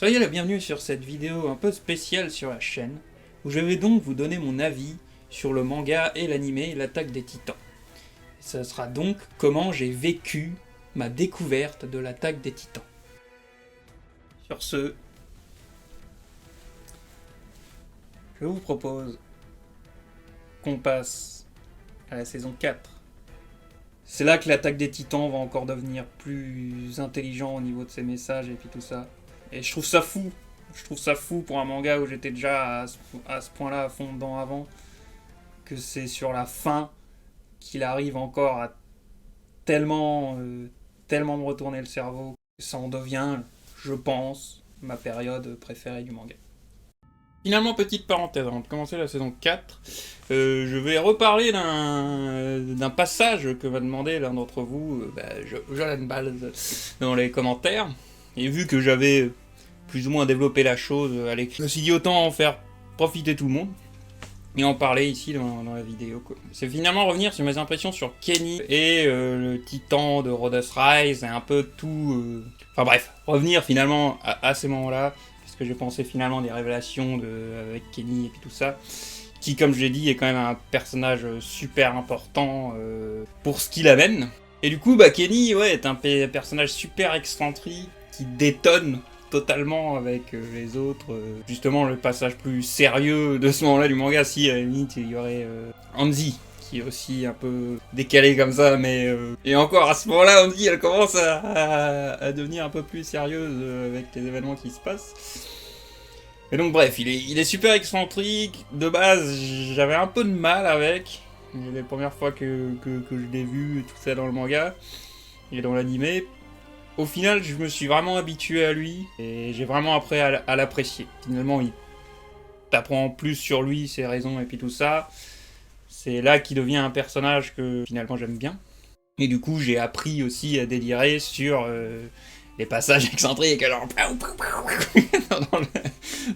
Soyez la bienvenue sur cette vidéo un peu spéciale sur la chaîne, où je vais donc vous donner mon avis sur le manga et l'anime L'Attaque des Titans. Ça sera donc comment j'ai vécu ma découverte de l'Attaque des Titans. Sur ce, je vous propose qu'on passe à la saison 4. C'est là que l'Attaque des Titans va encore devenir plus intelligent au niveau de ses messages et puis tout ça. Et je trouve ça fou. Je trouve ça fou pour un manga où j'étais déjà à ce point-là à fond dedans avant. Que c'est sur la fin qu'il arrive encore à tellement me retourner le cerveau. Ça en devient, je pense, ma période préférée du manga. Finalement, petite parenthèse, avant de commencer la saison 4, je vais reparler d'un passage que m'a demandé l'un d'entre vous, Jolan Ball, dans les commentaires. Et vu que j'avais plus ou moins développé la chose à l'écrit, je me suis dit autant en faire profiter tout le monde et en parler ici dans la vidéo, quoi. C'est finalement revenir sur mes impressions sur Kenny et le titan de Rhodos Rise et un peu tout... Enfin bref, revenir finalement à ces moments-là, parce que j'ai pensé finalement des révélations avec Kenny et puis tout ça, qui, comme je l'ai dit, est quand même un personnage super important pour ce qu'il amène. Et du coup, Kenny, est un personnage super excentrique, qui détonne totalement avec les autres. Justement, le passage plus sérieux de ce moment-là du manga, si à la limite il y aurait Hanzi, qui est aussi un peu décalé comme ça, mais... Et encore, à ce moment-là, Hanzi, elle commence à devenir un peu plus sérieuse avec les événements qui se passent. Et donc bref, il est super excentrique. De base, j'avais un peu de mal avec. Les premières fois que je l'ai vu, tout ça dans le manga et dans l'anime. Au final, je me suis vraiment habitué à lui et j'ai vraiment appris à l'apprécier. Finalement, il t'apprend plus sur lui, ses raisons et puis tout ça. C'est là qu'il devient un personnage que finalement j'aime bien. Et du coup, j'ai appris aussi à délirer sur les passages excentriques, genre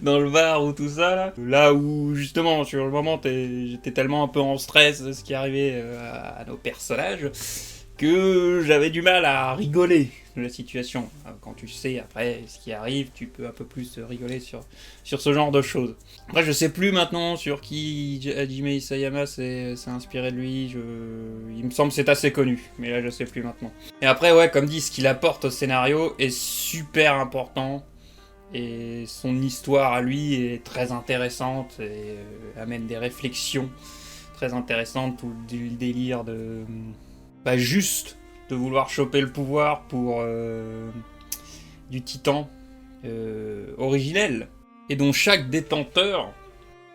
dans le bar ou tout ça là. Là où justement sur le moment j'étais tellement un peu en stress de ce qui arrivait à nos personnages que j'avais du mal à rigoler de la situation. Quand tu sais après ce qui arrive, tu peux un peu plus rigoler sur ce genre de choses. Après, je sais plus maintenant sur qui Hajime Isayama s'est inspiré de lui. Il me semble que c'est assez connu, mais là je sais plus maintenant. Et après, comme dit, ce qu'il apporte au scénario est super important. Et son histoire à lui est très intéressante et amène des réflexions très intéressantes. Tout le délire de... juste de vouloir choper le pouvoir pour du titan originel, et dont chaque détenteur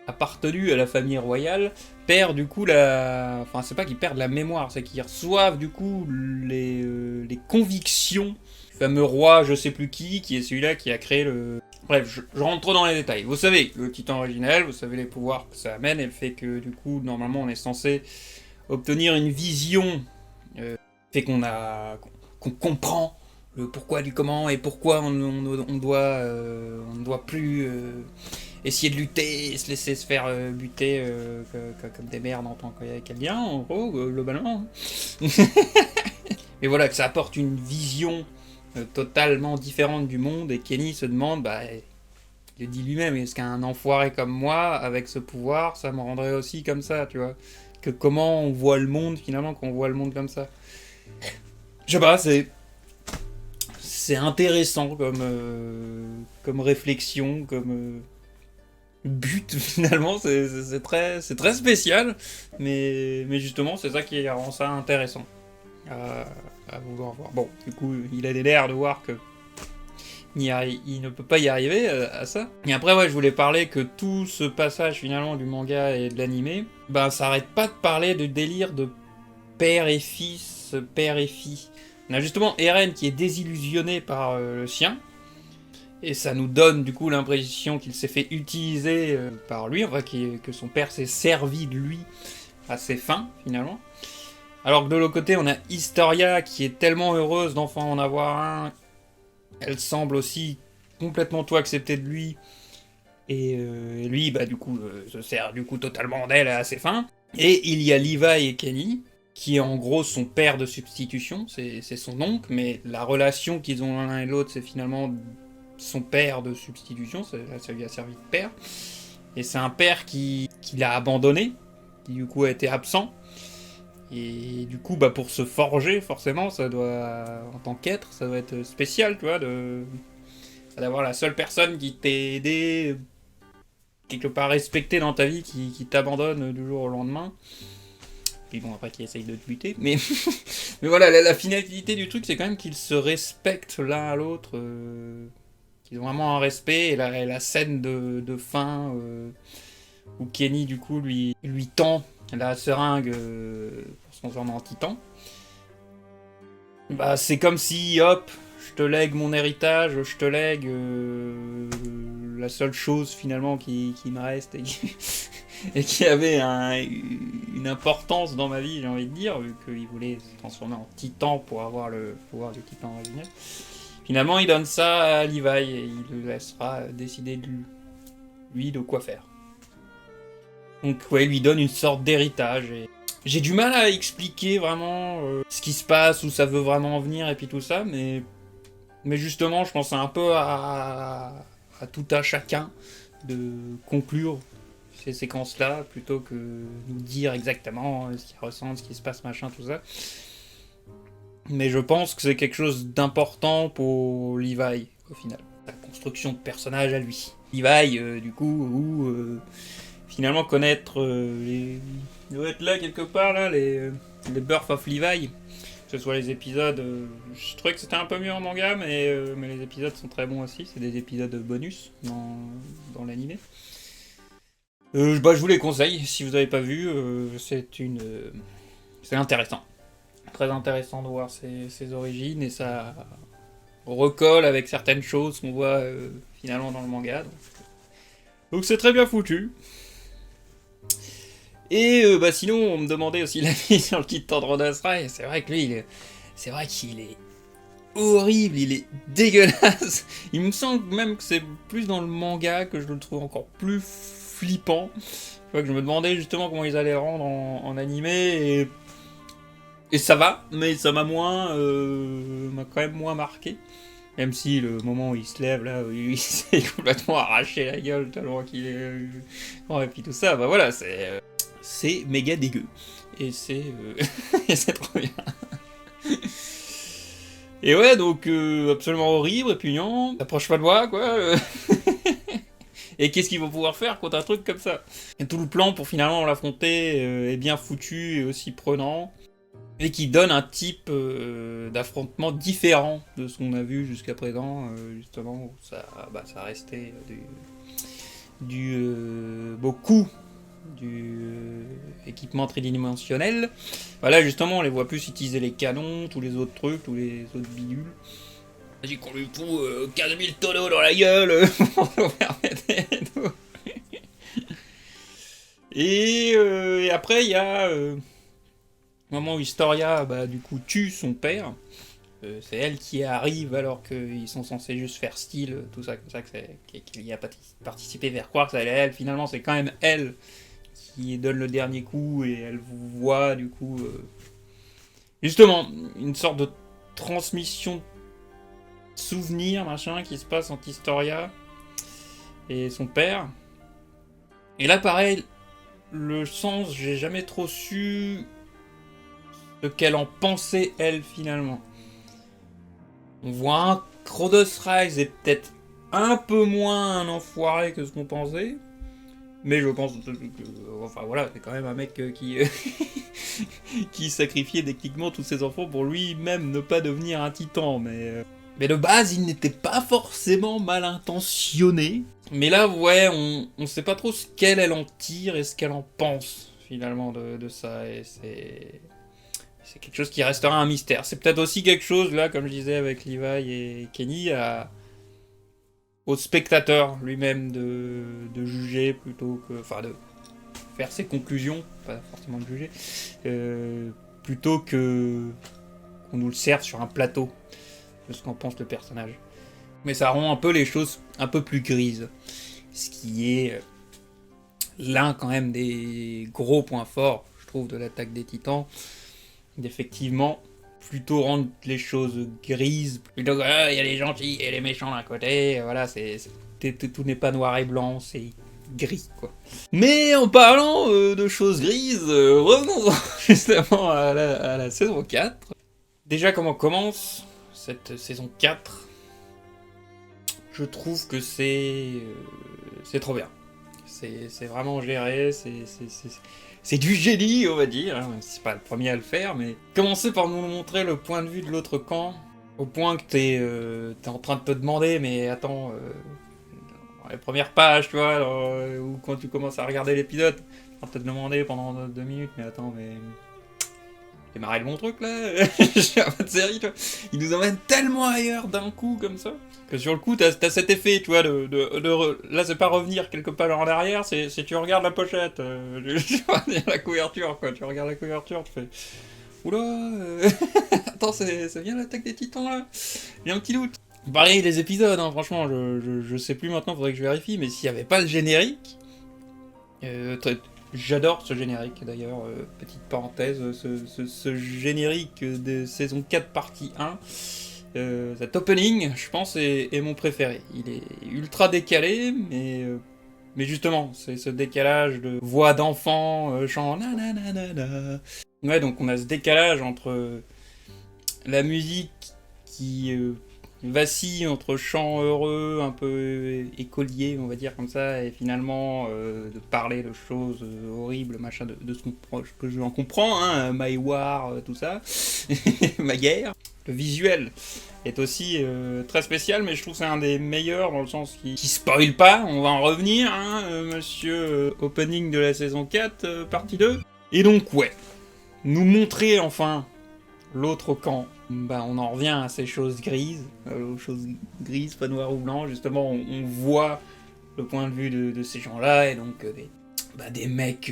appartenu à la famille royale perd du coup la... Enfin, c'est pas qu'ils perdent la mémoire, c'est qu'ils reçoivent du coup les convictions du fameux roi je sais plus qui est celui-là qui a créé le... Bref, je rentre trop dans les détails. Vous savez, le titan originel, vous savez les pouvoirs que ça amène, et le fait que du coup, normalement, on est censé obtenir une vision fait qu'on comprend le pourquoi du comment et pourquoi on ne doit plus essayer de lutter et se laisser se faire buter comme des merdes en tant qu'Alien, en gros, globalement. Mais voilà, que ça apporte une vision totalement différente du monde, et Kenny se demande, il le dit lui-même, est-ce qu'un enfoiré comme moi, avec ce pouvoir, ça me rendrait aussi comme ça, tu vois? Que comment on voit le monde, finalement, quand on voit le monde comme ça. Je sais pas, c'est intéressant comme réflexion, comme but, finalement, c'est très spécial, mais justement, c'est ça qui rend ça intéressant à vouloir voir. Bon, du coup, il a l'air de voir que il ne peut pas y arriver à ça. Et après, je voulais parler que tout ce passage, finalement, du manga et de l'anime, ça arrête pas de parler de délire de père et fils, père et fille. On a justement Eren qui est désillusionné par le sien, et ça nous donne du coup l'impression qu'il s'est fait utiliser par lui, enfin que son père s'est servi de lui à ses fins, finalement. Alors que de l'autre côté, on a Historia qui est tellement heureuse d'enfin en avoir un. Elle semble aussi complètement tout accepter de lui, et lui, du coup, se sert du coup totalement d'elle à ses fins. Et il y a Levi et Kenny, qui est en gros son père de substitution, c'est son oncle, mais la relation qu'ils ont l'un et l'autre, c'est finalement son père de substitution, ça lui a servi de père. Et c'est un père qui l'a abandonné, qui du coup a été absent. Et du coup, pour se forger, forcément, ça doit, en tant qu'être, ça doit être spécial, tu vois, d'avoir la seule personne qui t'ait aidé, quelque part respecté dans ta vie, qui t'abandonne du jour au lendemain. Puis bon, après, qui essaye de te buter. Mais, mais voilà, la finalité du truc, c'est quand même qu'ils se respectent l'un à l'autre. Qu'ils ont vraiment un respect. Et la scène de fin, où Kenny, du coup, lui tend la seringue pour se transformer en titan. C'est comme si, hop, je te lègue mon héritage, je te lègue la seule chose finalement qui me reste et qui avait une importance dans ma vie, j'ai envie de dire, vu qu'il voulait se transformer en titan pour avoir le pouvoir du titan originel. Finalement, il donne ça à Levi et il le laissera décider de lui de quoi faire. Donc ouais, il lui donne une sorte d'héritage. Et j'ai du mal à expliquer vraiment ce qui se passe, où ça veut vraiment en venir et puis tout ça, mais justement, je pense un peu à tout à chacun de conclure ces séquences-là, plutôt que nous dire exactement ce qu'il ressent, ce qui se passe, machin, tout ça. Mais je pense que c'est quelque chose d'important pour Levi, au final. La construction de personnage à lui. Levi, du coup, où finalement connaître il doit être là quelque part, là, les Birth of Levi. Que ce soit les épisodes, je trouvais que c'était un peu mieux en manga, mais les épisodes sont très bons aussi. C'est des épisodes bonus dans l'anime. Je vous les conseille, si vous n'avez pas vu, c'est intéressant. Très intéressant de voir ses origines, et ça recolle avec certaines choses qu'on voit finalement dans le manga. Donc c'est très bien foutu. Et sinon, on me demandait aussi l'avis sur le titan de Rodasra, et c'est vrai que lui, c'est vrai qu'il est horrible, il est dégueulasse. Il me semble même que c'est plus dans le manga que je le trouve encore plus flippant. Je me demandais justement comment ils allaient le rendre en animé, et ça va, mais ça m'a quand même moins marqué. Même si le moment où il se lève, là, où il s'est complètement arraché la gueule tellement qu'il est... et puis tout ça, voilà, c'est méga dégueu. Et c'est et c'est trop bien. Et ouais, donc absolument horrible, répugnant. T'approches pas de moi, quoi. Et qu'est-ce qu'ils vont pouvoir faire contre un truc comme ça? Et tout le plan pour finalement l'affronter est bien foutu et aussi prenant. Et qui donne un type d'affrontement différent de ce qu'on a vu jusqu'à présent, justement, où ça restait beaucoup du équipement tridimensionnel. Là justement on les voit plus utiliser les canons, tous les autres trucs, tous les autres bidules. Vas-y qu'on lui fout 15 000 tonneaux dans la gueule pour nous permettre et tout. Et après il y a au moment où Historia du coup tue son père. C'est elle qui arrive alors qu'ils sont censés juste faire style, tout ça, comme ça, qu'il y a participé vers croire que ça allait elle. Finalement, c'est quand même elle qui donne le dernier coup et elle vous voit, du coup. Justement, une sorte de transmission de souvenirs, machin, qui se passe entre Historia et son père. Et là, pareil, le sens, j'ai jamais trop su ce qu'elle en pensait, elle, finalement. On voit un Rhodos Rise est peut-être un peu moins un enfoiré que ce qu'on pensait. Mais je pense que... Enfin voilà, c'est quand même un mec qui sacrifiait techniquement tous ses enfants pour lui-même ne pas devenir un titan. Mais de base, il n'était pas forcément mal intentionné. Mais là, ouais, on sait pas trop ce qu'elle en tire et ce qu'elle en pense, finalement, de ça. Et c'est quelque chose qui restera un mystère. C'est peut-être aussi quelque chose, là, comme je disais avec Levi et Kenny, au spectateur lui-même de juger plutôt que... Enfin, de faire ses conclusions, pas forcément de juger, plutôt que qu'on nous le serve sur un plateau de ce qu'en pense le personnage. Mais ça rend un peu les choses un peu plus grises. Ce qui est l'un quand même des gros points forts, je trouve, de l'attaque des Titans. Effectivement, plutôt rendre les choses grises. Plutôt que il y a les gentils et les méchants d'un côté. Voilà, tout n'est pas noir et blanc, c'est gris, quoi. Mais en parlant de choses grises, revenons justement à la saison 4. Déjà, comment commence cette saison 4 ? Je trouve que c'est trop bien. C'est vraiment géré, c'est du génie, on va dire, hein, même si c'est pas le premier à le faire, mais commencer par nous montrer le point de vue de l'autre camp, au point que t'es en train de te demander, mais attends, dans les premières pages, tu vois, ou quand tu commences à regarder l'épisode, tu vas te demander pendant 2 minutes, mais attends, mais... J'ai marré le bon truc là, j'ai pas de série, tu vois. Il nous emmène tellement ailleurs d'un coup comme ça, que sur le coup t'as cet effet, tu vois, là c'est pas revenir quelque part en arrière, c'est tu regardes la pochette, je vais dire la couverture quoi, tu regardes la couverture, tu fais... Oula, attends, c'est bien l'attaque des titans là. Il y a un petit doute. Pareil les épisodes, hein, franchement, je sais plus maintenant, faudrait que je vérifie, mais s'il y avait pas le générique, j'adore ce générique d'ailleurs, petite parenthèse, ce générique de saison 4 partie 1, cet opening, je pense, est mon préféré. Il est ultra décalé, mais justement, c'est ce décalage de voix d'enfant, chant nananana. Ouais, donc on a ce décalage entre la musique qui vacille entre chant heureux, un peu écolier, on va dire comme ça, et finalement de parler de choses horribles, machin, de ce que je en comprends, hein, My War, tout ça, ma guerre. Le visuel est aussi très spécial, mais je trouve que c'est un des meilleurs dans le sens qui spoil pas, on va en revenir, hein, monsieur opening de la saison 4, partie 2. Et donc, ouais, nous montrer enfin l'autre camp. Bah, on en revient à ces choses grises, pas noir ou blanc, justement, on voit le point de vue de ces gens-là, et donc des mecs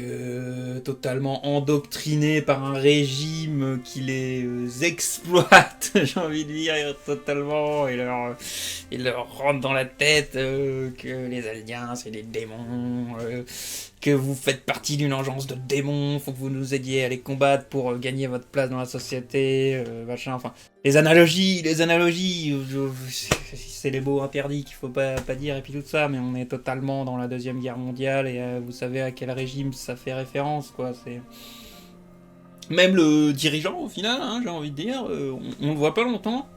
totalement endoctrinés par un régime qui les exploite, j'ai envie de dire, totalement, et leur rentre dans la tête que les aliens c'est des démons, que vous faites partie d'une engeance de démons, faut que vous nous aidiez à les combattre pour gagner votre place dans la société, machin, enfin... Les analogies, c'est les mots interdits qu'il faut pas dire et puis tout ça, mais on est totalement dans la Deuxième Guerre mondiale et vous savez à quel régime ça fait référence, quoi, c'est... Même le dirigeant, au final, hein, j'ai envie de dire, on le voit pas longtemps,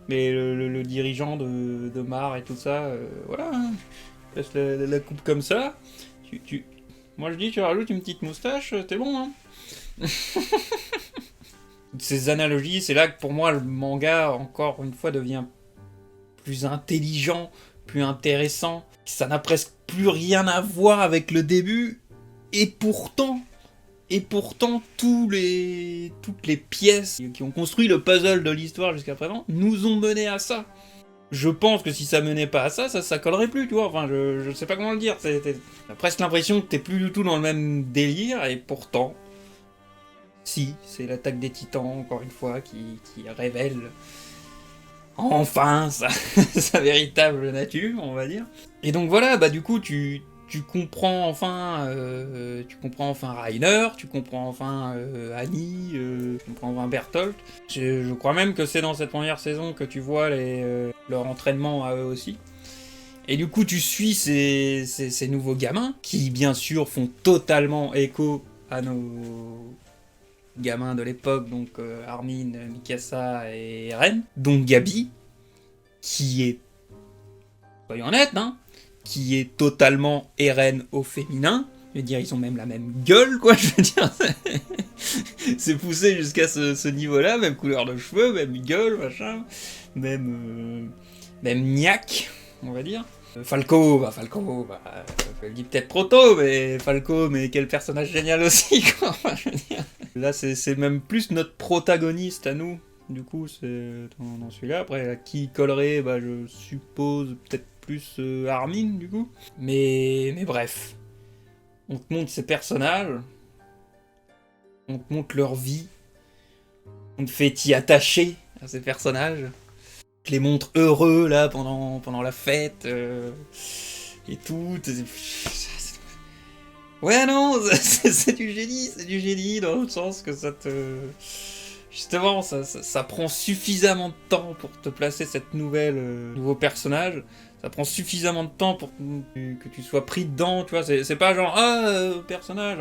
mais le dirigeant de Mar et tout ça, voilà, hein, laisse la coupe comme ça, moi je dis, tu rajoutes une petite moustache, t'es bon, hein. Ces analogies, c'est là que pour moi le manga, encore une fois, devient plus intelligent, plus intéressant. Ça n'a presque plus rien à voir avec le début, et pourtant toutes les pièces qui ont construit le puzzle de l'histoire jusqu'à présent nous ont mené à ça. Je pense que si ça menait pas à ça, ça collerait plus, tu vois. Enfin, je sais pas comment le dire. T'as presque l'impression que t'es plus du tout dans le même délire, et pourtant... Si, c'est l'attaque des titans, encore une fois, qui révèle enfin sa véritable nature, on va dire. Et donc voilà, bah du coup, tu comprends enfin Rainer, tu comprends enfin Annie, tu comprends enfin Bertolt. Je crois même que c'est dans cette première saison que tu vois leur entraînement à eux aussi. Et du coup, tu suis ces nouveaux gamins, qui bien sûr font totalement écho à nos... gamins de l'époque, donc Armin, Mikasa et Eren, donc Gabi, qui est, soyons honnêtes, hein, qui est totalement Eren au féminin. Je veux dire, ils ont même la même gueule, quoi, je veux dire. C'est poussé jusqu'à ce niveau-là, même couleur de cheveux, même gueule, machin, même niaque, on va dire. Falco, je le dis peut-être trop tôt, mais Falco, mais quel personnage génial aussi, quoi, je veux dire. Là, c'est même plus notre protagoniste à nous, du coup, c'est dans celui-là. Après, à qui collerait, je suppose peut-être plus Armin, du coup. Mais bref, on te montre ces personnages, on te montre leur vie, on te fait t'y attacher à ces personnages. Je les montre heureux là pendant la fête et tout. Ouais non, c'est du génie dans le sens que ça te... justement, ça prend suffisamment de temps pour te placer cette nouveau personnage. Ça prend suffisamment de temps pour que tu sois pris dedans, tu vois. C'est pas genre, personnage,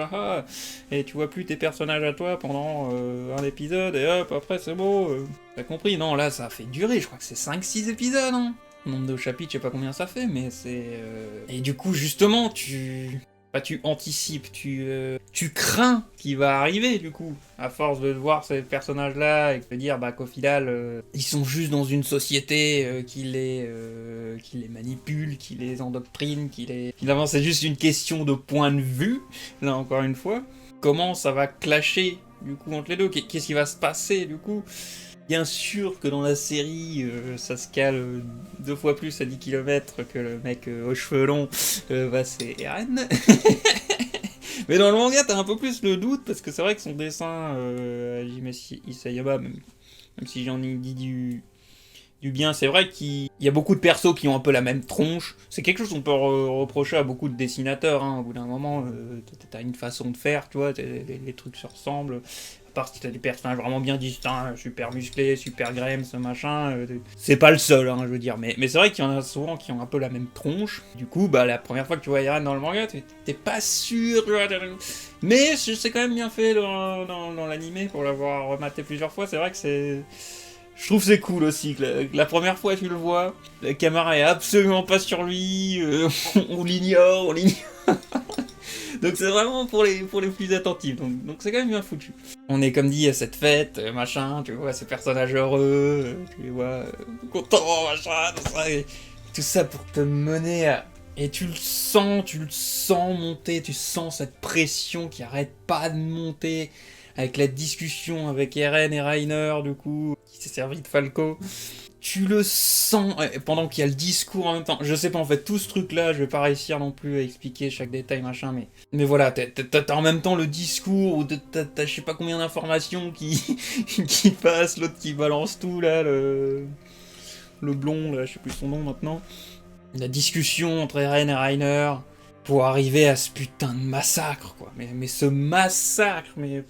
et tu vois plus tes personnages à toi pendant un épisode, et hop, après c'est beau. T'as compris? Non, là, ça fait durer, je crois que c'est 5-6 épisodes, hein. Le nombre de chapitres, je sais pas combien ça fait, mais c'est... Et du coup, justement, tu anticipes, tu crains ce qui va arriver, du coup, à force de voir ces personnages-là et de te dire qu'au final, ils sont juste dans une société qui les manipule, qui les endoctrine, Finalement, c'est juste une question de point de vue, là, encore une fois. Comment ça va clasher, du coup, entre les deux? Qu'est-ce qui va se passer, du coup? Bien sûr que dans la série, ça se cale 2 fois plus à 10 km que le mec aux cheveux longs, c'est Eren. Mais dans le manga, t'as un peu plus le doute, parce que c'est vrai que son dessin, Hajime Isayama, même si j'en ai dit du bien, c'est vrai qu'il y a beaucoup de persos qui ont un peu la même tronche. C'est quelque chose qu'on peut reprocher à beaucoup de dessinateurs, hein. Au bout d'un moment, t'as une façon de faire, tu vois, les trucs se ressemblent. À part si t'as des personnages vraiment bien distincts, super musclés, super grêmes, ce machin, c'est pas le seul, hein, je veux dire. Mais c'est vrai qu'il y en a souvent qui ont un peu la même tronche. Du coup, la première fois que tu vois Eren dans le manga, t'es pas sûr, tu vois. Mais c'est quand même bien fait dans l'animé, pour l'avoir rematé plusieurs fois. C'est vrai que c'est... Je trouve c'est cool aussi, que la première fois tu le vois, la caméra est absolument pas sur lui, on l'ignore. Donc c'est vraiment pour les plus attentifs, donc c'est quand même bien foutu. On est comme dit à cette fête, machin, tu vois ces personnages heureux, tu les vois contents, machin, tout ça pour te mener à... Et tu le sens monter, tu sens cette pression qui arrête pas de monter, avec la discussion avec Eren et Reiner, du coup, qui s'est servi de Falco. Tu le sens, pendant qu'il y a le discours en même temps. Je sais pas, en fait, tout ce truc-là, je vais pas réussir non plus à expliquer chaque détail, machin, mais voilà, t'as en même temps le discours, où t'as je sais pas combien d'informations qui passent, l'autre qui balance tout, là, le blond, là, je sais plus son nom maintenant. La discussion entre Eren et Reiner, pour arriver à ce putain de massacre, quoi. Mais ce massacre, mais...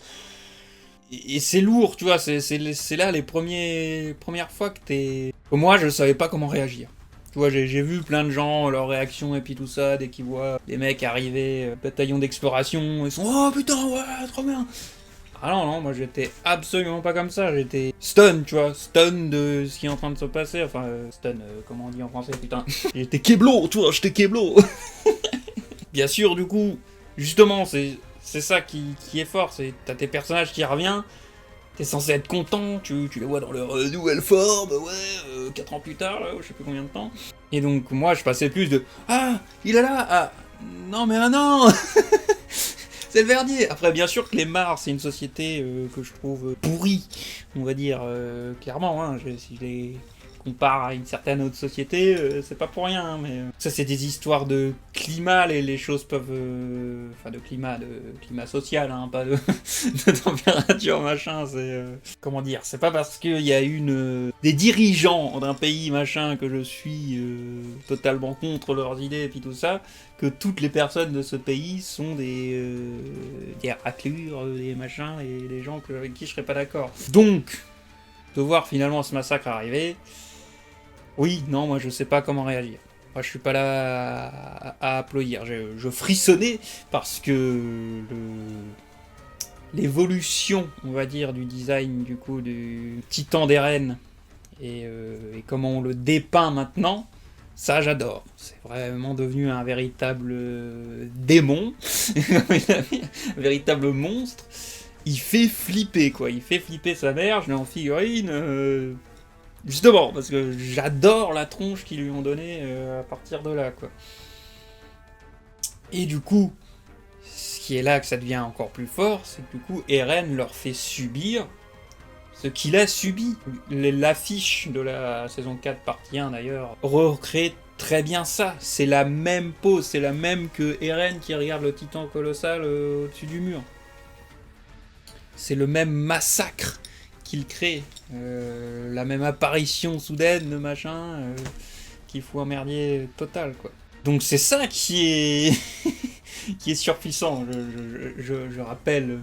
Et c'est lourd, tu vois, c'est là les premières fois que t'es... Moi, je savais pas comment réagir. Tu vois, j'ai vu plein de gens, leurs réactions et puis tout ça, dès qu'ils voient des mecs arriver, bataillon d'exploration, ils sont « Oh putain, ouais, trop bien !» Ah non, moi j'étais absolument pas comme ça, j'étais stun, tu vois, stun de ce qui est en train de se passer, enfin, stun, comment on dit en français, putain. J'étais keblo, tu vois, j'étais keblo. Bien sûr, du coup, justement, c'est ça qui est fort, c'est t'as tes personnages qui reviennent, t'es censé être content, tu les vois dans leur nouvelle forme, ouais, 4 ans plus tard, là, je sais plus combien de temps. Et donc moi je passais plus de « Ah, il est là, ah, non mais ah non !» C'est le Verdier. Après, bien sûr que les Mars, c'est une société que je trouve pourrie, on va dire, clairement, hein, si je les compare à une certaine autre société, c'est pas pour rien, hein, mais... Ça, c'est des histoires de climat, les choses peuvent... Enfin, de climat social, hein, pas de, de température, machin, c'est... Comment dire, c'est pas parce qu'il y a des dirigeants d'un pays, machin, que je suis totalement contre leurs idées et puis tout ça, que toutes les personnes de ce pays sont des raclures, des machins, et des gens avec qui je serais pas d'accord. Donc, de voir finalement ce massacre arriver... Oui, non, moi je sais pas comment réagir. Moi je suis pas là à applaudir. Je frissonnais parce que l'évolution, on va dire, du design du coup du Titan d'Eren et comment on le dépeint maintenant, ça j'adore. C'est vraiment devenu un véritable démon, un véritable monstre. Il fait flipper quoi, il fait flipper sa mère, je l'ai en figurine. Justement, parce que j'adore la tronche qu'ils lui ont donnée à partir de là, quoi. Et du coup, ce qui est là que ça devient encore plus fort, c'est que du coup, Eren leur fait subir ce qu'il a subi. L'affiche de la saison 4, partie 1 d'ailleurs, recrée très bien ça. C'est la même pose, c'est la même que Eren qui regarde le titan colossal au-dessus du mur. C'est le même massacre qu'il crée, la même apparition soudaine de machin, qui fout un merdier total, quoi. Donc c'est ça qui est qui est surpuissant. Je rappelle,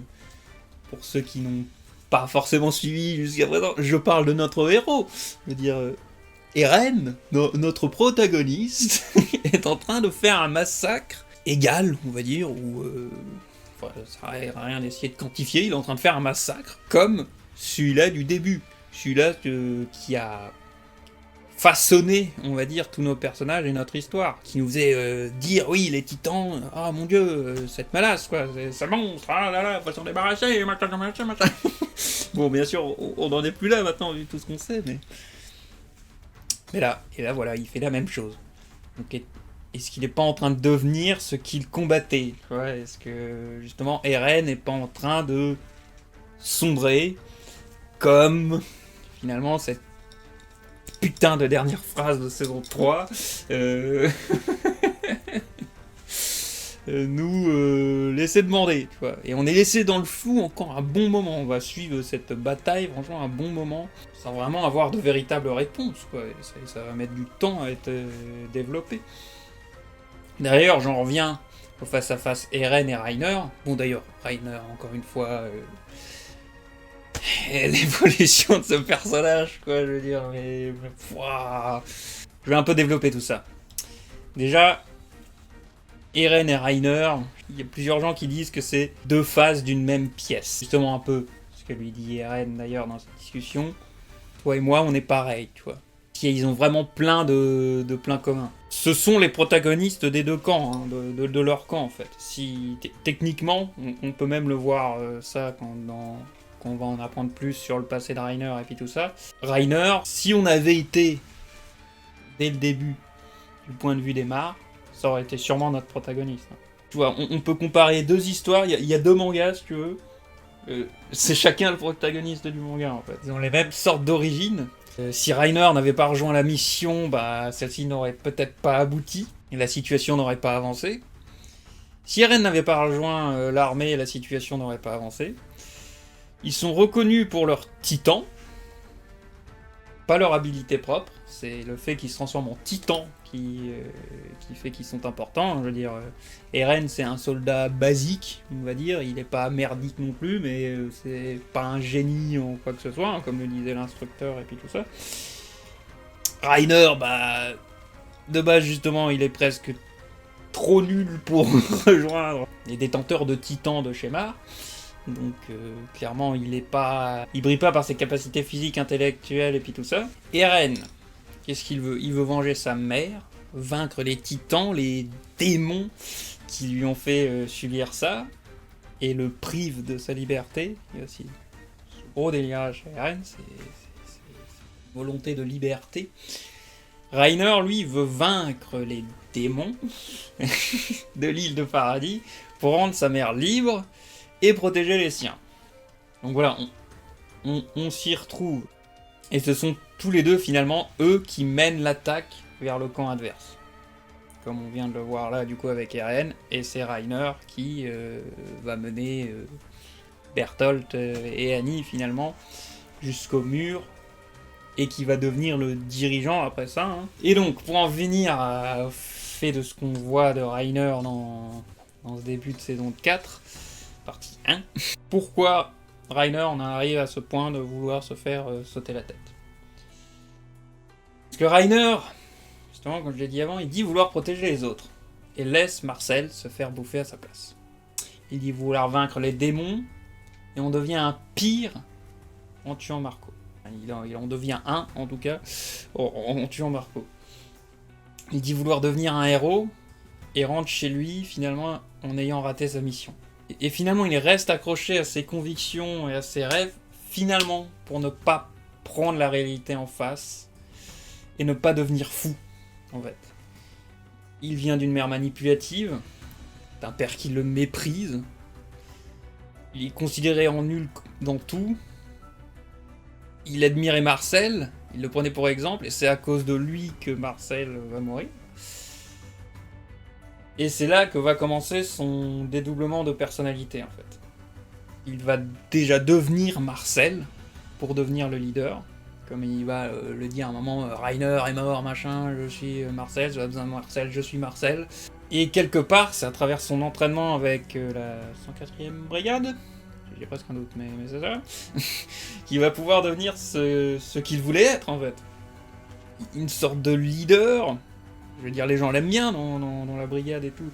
pour ceux qui n'ont pas forcément suivi jusqu'à présent, je parle de notre héros. Je veux dire, Eren, notre protagoniste, est en train de faire un massacre égal, on va dire, ou... enfin, ça sert à rien d'essayer de quantifier, il est en train de faire un massacre comme celui-là du début. Celui-là qui a façonné, on va dire, tous nos personnages et notre histoire. Qui nous faisait dire, oui, les titans, ah mon dieu, cette malasse, quoi, c'est monstre, ah là là, faut s'en débarrasser, machin. Bon, bien sûr, on n'en est plus là maintenant, vu tout ce qu'on sait, mais... Et là, voilà, il fait la même chose. Donc, est-ce qu'il n'est pas en train de devenir ce qu'il combattait? Est-ce que, justement, Eren n'est pas en train de sombrer comme, finalement, cette putain de dernière phrase de saison 3 nous laisser demander, tu vois. Et on est laissé dans le flou encore un bon moment. On va suivre cette bataille, franchement, un bon moment, sans vraiment avoir de véritables réponses, quoi. Ça va mettre du temps à être développé. D'ailleurs, j'en reviens au face-à-face Eren et Reiner. Bon, d'ailleurs, Reiner, encore une fois, l'évolution de ce personnage, quoi, je veux dire, mais je vais un peu développer tout ça. Déjà, Eren et Reiner, il y a plusieurs gens qui disent que c'est deux faces d'une même pièce. Justement un peu ce que lui dit Eren d'ailleurs dans cette discussion. Toi et moi, on est pareil, tu vois. Ils ont vraiment plein de points communs. Ce sont les protagonistes des deux camps, hein, de leur camp en fait. Si techniquement, on peut même le voir ça quand on va en apprendre plus sur le passé de Reiner et puis tout ça. Reiner, si on avait été dès le début du point de vue des Mards, ça aurait été sûrement notre protagoniste. Tu vois, on peut comparer deux histoires, il y a deux mangas si tu veux. C'est chacun le protagoniste du manga en fait. Ils ont les mêmes sortes d'origines. Si Reiner n'avait pas rejoint la mission, bah celle-ci n'aurait peut-être pas abouti, et la situation n'aurait pas avancé. Si Eren n'avait pas rejoint l'armée, la situation n'aurait pas avancé. Ils sont reconnus pour leur titan, pas leur habilité propre, c'est le fait qu'ils se transforment en titan qui fait qu'ils sont importants. Je veux dire, Eren c'est un soldat basique, on va dire, il n'est pas merdique non plus, mais c'est pas un génie ou quoi que ce soit, hein, comme le disait l'instructeur et puis tout ça. Reiner, bah, de base justement, il est presque trop nul pour rejoindre les détenteurs de titans de Shemar. Donc clairement il brille pas par ses capacités physiques, intellectuelles et puis tout ça. Eren, qu'est-ce qu'il veut? Il veut venger sa mère, vaincre les titans, les démons qui lui ont fait subir ça, et le prive de sa liberté. Il y a aussi ce gros délire chez Eren, c'est une volonté de liberté. Reiner, lui, veut vaincre les démons de l'île de Paradis pour rendre sa mère libre et protéger les siens. Donc voilà, on s'y retrouve. Et ce sont tous les deux, finalement, eux qui mènent l'attaque vers le camp adverse. Comme on vient de le voir là, du coup, avec Eren, et c'est Reiner qui va mener Bertolt et Annie, finalement, jusqu'au mur, et qui va devenir le dirigeant après ça. Hein. Et donc, pour en venir au fait de ce qu'on voit de Reiner dans ce début de saison 4, partie 1. Pourquoi Reiner en arrive à ce point de vouloir se faire sauter la tête? Parce que Reiner, justement, comme je l'ai dit avant, il dit vouloir protéger les autres. Et laisse Marcel se faire bouffer à sa place. Il dit vouloir vaincre les démons, et on devient un pire en tuant Marco. Il en devient un, en tout cas, en tuant Marco. Il dit vouloir devenir un héros, et rentre chez lui, finalement, en ayant raté sa mission. Et finalement, il reste accroché à ses convictions et à ses rêves, finalement, pour ne pas prendre la réalité en face et ne pas devenir fou, en fait. Il vient d'une mère manipulative, d'un père qui le méprise, il est considéré en nul dans tout, il admirait Marcel, il le prenait pour exemple, et c'est à cause de lui que Marcel va mourir. Et c'est là que va commencer son dédoublement de personnalité, en fait. Il va déjà devenir Marcel, pour devenir le leader. Comme il va le dire à un moment, Reiner est mort, machin, je suis Marcel, j'ai besoin de Marcel, je suis Marcel. Et quelque part, c'est à travers son entraînement avec la 104e brigade, j'ai presque un doute, mais c'est ça, qui va pouvoir devenir ce qu'il voulait être, en fait. Une sorte de leader. Je veux dire, les gens l'aiment bien dans la brigade et tout,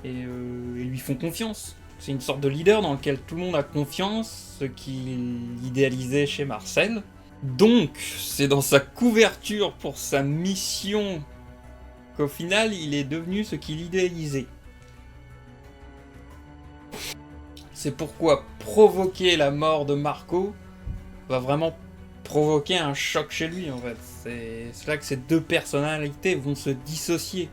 et lui font confiance. C'est une sorte de leader dans lequel tout le monde a confiance, ce qu'il idéalisait chez Marcel. Donc, c'est dans sa couverture pour sa mission qu'au final, il est devenu ce qu'il idéalisait. C'est pourquoi provoquer la mort de Marco va vraiment provoquer un choc chez lui, en fait. C'est là que ces deux personnalités vont se dissocier.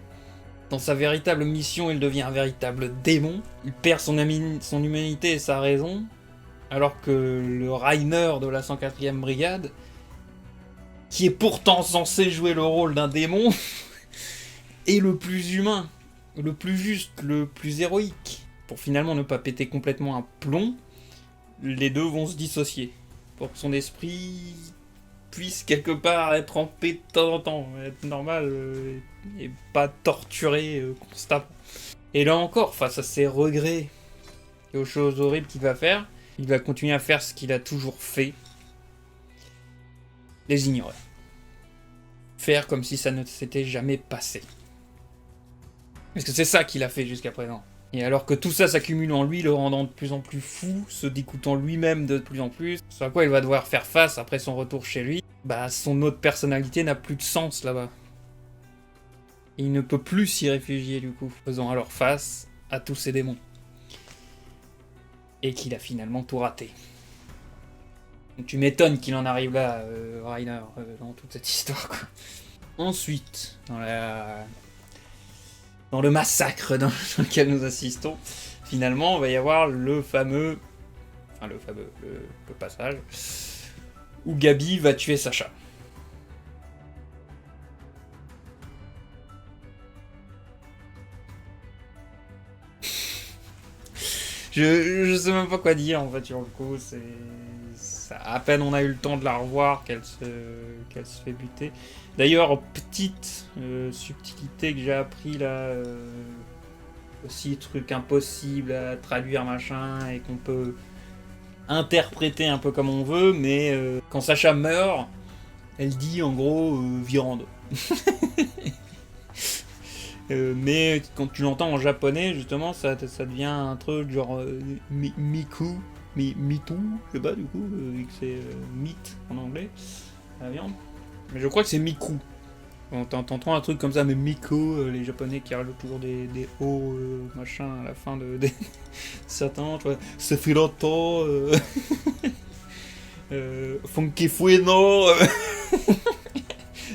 Dans sa véritable mission, il devient un véritable démon. Il perd son humanité et sa raison, alors que le Rainer de la 104e brigade, qui est pourtant censé jouer le rôle d'un démon, est le plus humain, le plus juste, le plus héroïque. Pour finalement ne pas péter complètement un plomb, les deux vont se dissocier. Pour que son esprit puisse quelque part être en paix de temps en temps, être normal et pas torturé constamment. Et là encore, face à ses regrets et aux choses horribles qu'il va faire, il va continuer à faire ce qu'il a toujours fait. Les ignorer. Faire comme si ça ne s'était jamais passé. Parce que c'est ça qu'il a fait jusqu'à présent. Et alors que tout ça s'accumule en lui, le rendant de plus en plus fou, se dégoûtant lui-même de plus en plus, ce à quoi il va devoir faire face après son retour chez lui, bah son autre personnalité n'a plus de sens là-bas. Et il ne peut plus s'y réfugier du coup, faisant alors face à tous ces démons. Et qu'il a finalement tout raté. Donc tu m'étonnes qu'il en arrive là, Rainer, dans toute cette histoire, quoi. Ensuite, dans le massacre dans lequel nous assistons, finalement, il va y avoir le passage où Gabi va tuer Sacha. Je sais même pas quoi dire en fait sur le coup, à peine on a eu le temps de la revoir qu'elle se fait buter. D'ailleurs, petite subtilité que j'ai appris là, aussi truc impossible à traduire machin et qu'on peut interpréter un peu comme on veut, mais quand Sacha meurt, elle dit en gros viande. Mais quand tu l'entends en japonais, justement, ça devient un truc genre miku, mitu, je sais pas du coup, c'est meat en anglais, la viande. Mais je crois que c'est miku. T'entends un truc comme ça, mais miku, les japonais qui rajoutent toujours des o machin à la fin de certains, tu vois, ça fait longtemps, funky fueno,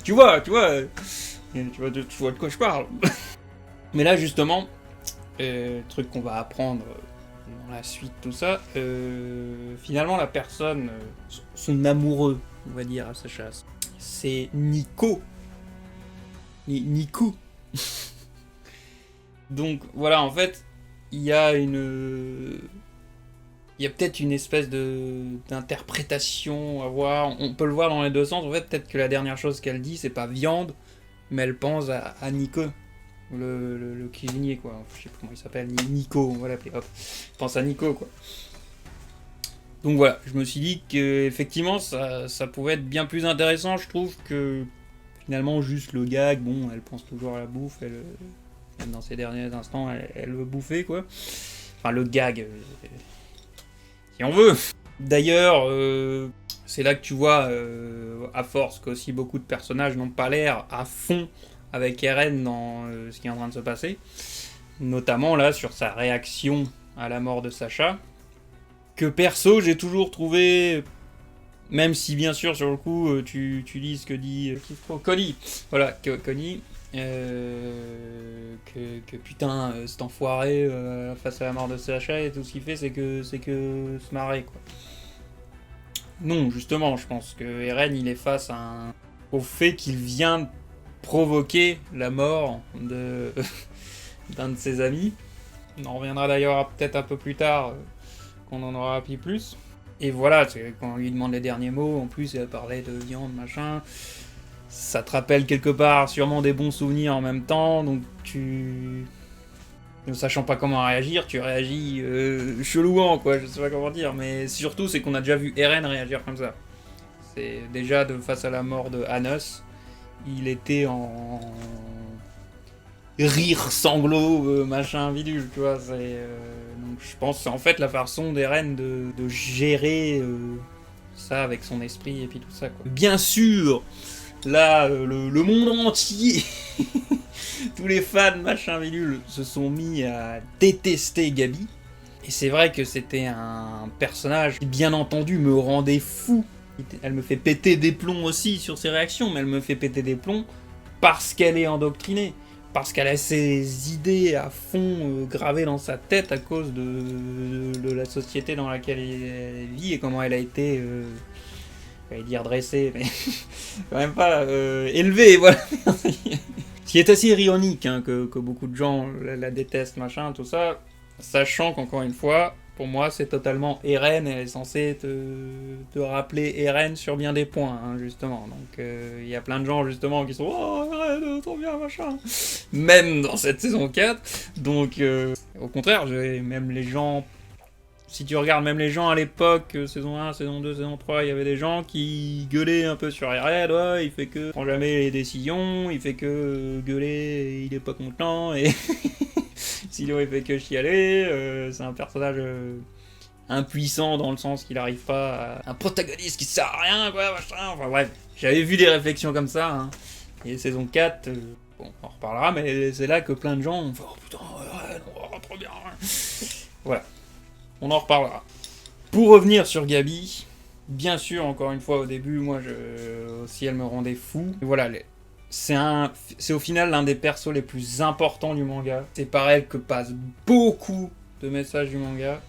tu vois de quoi je parle. Mais là justement, truc qu'on va apprendre dans la suite, tout ça, finalement la personne, son amoureux, on va dire à sa chasse, c'est Nico. Niku. Donc voilà, en fait, il y a peut-être une espèce d'interprétation à voir. On peut le voir dans les deux sens. En fait, peut-être que la dernière chose qu'elle dit, c'est pas viande, mais elle pense à Nico, le cuisinier, quoi. Je sais pas comment il s'appelle, Nico, on va l'appeler. Hop, je pense à Nico, quoi. Donc voilà, je me suis dit que effectivement, ça pouvait être bien plus intéressant, je trouve, que finalement juste le gag. Bon, elle pense toujours à la bouffe, même dans ses derniers instants, elle veut bouffer, quoi. Enfin, le gag, si on veut. D'ailleurs, c'est là que tu vois, à force qu'aussi beaucoup de personnages n'ont pas l'air à fond avec Eren dans ce qui est en train de se passer, notamment là sur sa réaction à la mort de Sacha, que perso j'ai toujours trouvé, même si bien sûr sur le coup tu lis ce que dit Connie, voilà, Connie, que putain cet enfoiré face à la mort de Sacha, et tout ce qu'il fait c'est que se marrer, quoi. Non, justement, je pense que Eren il est face au fait qu'il vient provoquer la mort d'un de ses amis. On en reviendra d'ailleurs peut-être un peu plus tard, qu'on en aura appris plus. Et voilà, quand on lui demande les derniers mots, en plus elle parlait de viande, machin. Ça te rappelle quelque part sûrement des bons souvenirs en même temps, donc ne sachant pas comment réagir, tu réagis chelouant, quoi, je sais pas comment dire, mais surtout c'est qu'on a déjà vu Eren réagir comme ça. C'est déjà face à la mort de Hannes, il était en rire sanglot, machin bidule, tu vois, donc je pense que c'est en fait la façon d'Eren de gérer ça avec son esprit et puis tout ça, quoi. Bien sûr, là, le monde entier, tous les fans machin bidule se sont mis à détester Gabi. Et c'est vrai que c'était un personnage qui, bien entendu, me rendait fou. Elle me fait péter des plombs aussi sur ses réactions, mais elle me fait péter des plombs parce qu'elle est endoctrinée. Parce qu'elle a ses idées à fond gravées dans sa tête à cause de la société dans laquelle elle vit et comment elle a été, j'allais dire dressée, mais quand même pas élevée, voilà. Ce qui est assez ironique, hein, que beaucoup de gens la détestent, machin, tout ça, sachant qu'encore une fois, pour moi, c'est totalement Eren, elle est censée te rappeler Eren sur bien des points, hein, justement. Donc, il y a plein de gens, justement, qui sont « Oh, Eren, trop bien, machin !» Même dans cette saison 4. Donc, au contraire, même les gens... Si tu regardes même les gens à l'époque, saison 1, saison 2, saison 3, il y avait des gens qui gueulaient un peu sur Eren, ouais, il fait que prend jamais les décisions, il fait que gueuler, il est pas content, et sinon il fait que chialer, c'est un personnage impuissant dans le sens qu'il arrive pas à... Un protagoniste qui sert à rien, quoi, machin, enfin bref. J'avais vu des réflexions comme ça, hein. Et saison 4, bon, on en reparlera, mais c'est là que plein de gens ont fait « Oh putain, Eren, oh, trop bien !» Voilà. On en reparlera. Pour revenir sur Gabi, bien sûr, encore une fois, au début, moi, aussi, elle me rendait fou. Et voilà, c'est au final l'un des persos les plus importants du manga. C'est par elle que passent beaucoup de messages du manga.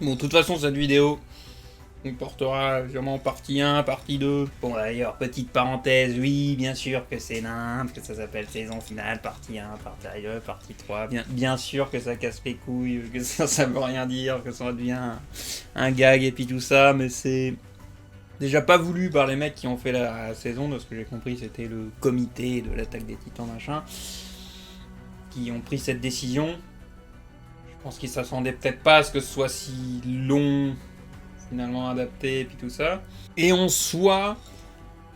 Bon, de toute façon, cette vidéo, on portera sûrement partie 1, partie 2. Bon, d'ailleurs, petite parenthèse, oui, bien sûr que c'est nimble, que ça s'appelle saison finale, partie 1, partie 2, partie 3. Bien sûr que ça casse les couilles, que ça veut rien dire, que ça devient un gag et puis tout ça, mais c'est déjà pas voulu par les mecs qui ont fait la saison, de ce que j'ai compris, c'était le comité de l'attaque des titans, machin, qui ont pris cette décision. Je pense qu'ils s'attendaient peut-être pas à ce que ce soit si long, finalement adapté et puis tout ça. Et en soi,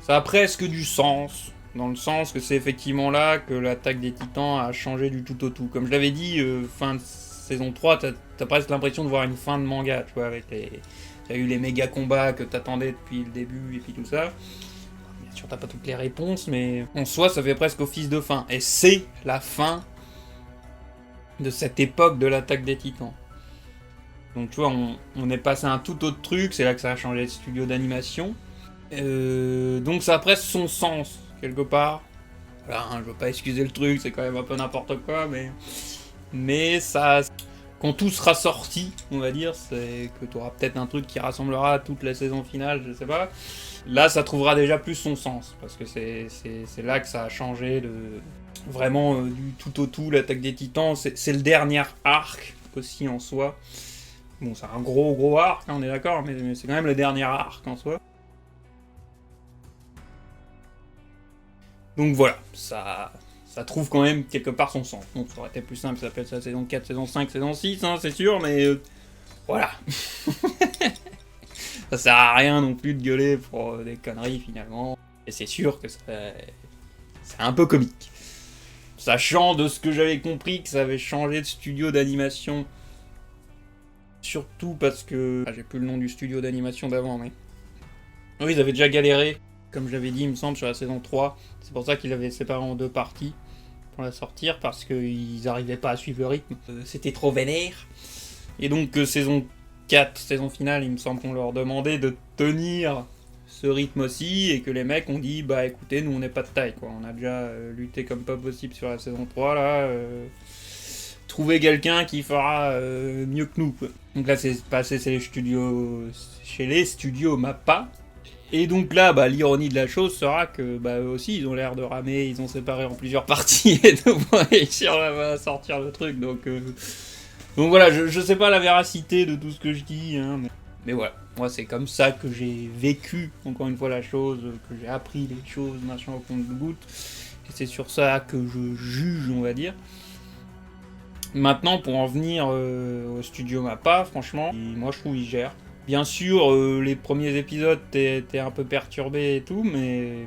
ça a presque du sens, dans le sens que c'est effectivement là que l'attaque des titans a changé du tout au tout. Comme je l'avais dit, fin de saison 3, t'as presque l'impression de voir une fin de manga, tu vois, avec t'as eu les méga combats que t'attendais depuis le début et puis tout ça. Bien sûr, t'as pas toutes les réponses, mais en soi, ça fait presque office de fin. Et c'est la fin de cette époque de l'attaque des titans. Donc tu vois, on est passé à un tout autre truc, c'est là que ça a changé de studio d'animation. Donc ça a presque son sens, quelque part. Voilà, hein, je veux pas excuser le truc, c'est quand même un peu n'importe quoi, mais ça... Quand tout sera sorti, on va dire, c'est que tu auras peut-être un truc qui rassemblera toute la saison finale, je sais pas. Là, ça trouvera déjà plus son sens, parce que c'est là que ça a changé de... Vraiment, du tout au tout, l'attaque des titans, c'est le dernier arc, aussi, en soi. Bon, c'est un gros arc, hein, on est d'accord, mais c'est quand même le dernier arc en soi. Donc voilà, ça trouve quand même quelque part son sens. Donc ça aurait été plus simple, ça s'appelle ça saison 4, saison 5, saison 6, hein, c'est sûr, mais voilà. Ça sert à rien non plus de gueuler pour des conneries finalement. Et c'est sûr que c'est un peu comique. Sachant de ce que j'avais compris que ça avait changé de studio d'animation. Surtout parce que... j'ai plus le nom du studio d'animation d'avant, mais... Oui, ils avaient déjà galéré, comme je l'avais dit, il me semble, sur la saison 3. C'est pour ça qu'ils l'avaient séparé en 2 parties pour la sortir, parce qu'ils n'arrivaient pas à suivre le rythme. C'était trop vénère. Et donc, saison 4, saison finale, il me semble qu'on leur demandait de tenir ce rythme aussi, et que les mecs ont dit, bah écoutez, nous on n'est pas de taille, quoi. On a déjà lutté comme pas possible sur la saison 3, là... Trouver quelqu'un qui fera mieux que nous, quoi. Donc là, c'est passé chez les studios Mappa. Et donc là, bah, l'ironie de la chose sera que, bah, eux aussi, ils ont l'air de ramer, ils ont séparé en plusieurs parties et de pas réussir à sortir le truc. Donc voilà, je sais pas la véracité de tout ce que je dis, hein, mais voilà. Moi, c'est comme ça que j'ai vécu, encore une fois, la chose, que j'ai appris les choses, machin, au compte de goutte. Et c'est sur ça que je juge, on va dire. Maintenant, pour en venir au studio Mappa, franchement, moi je trouve qu'ils gèrent. Bien sûr, les premiers épisodes, t'es un peu perturbé et tout, mais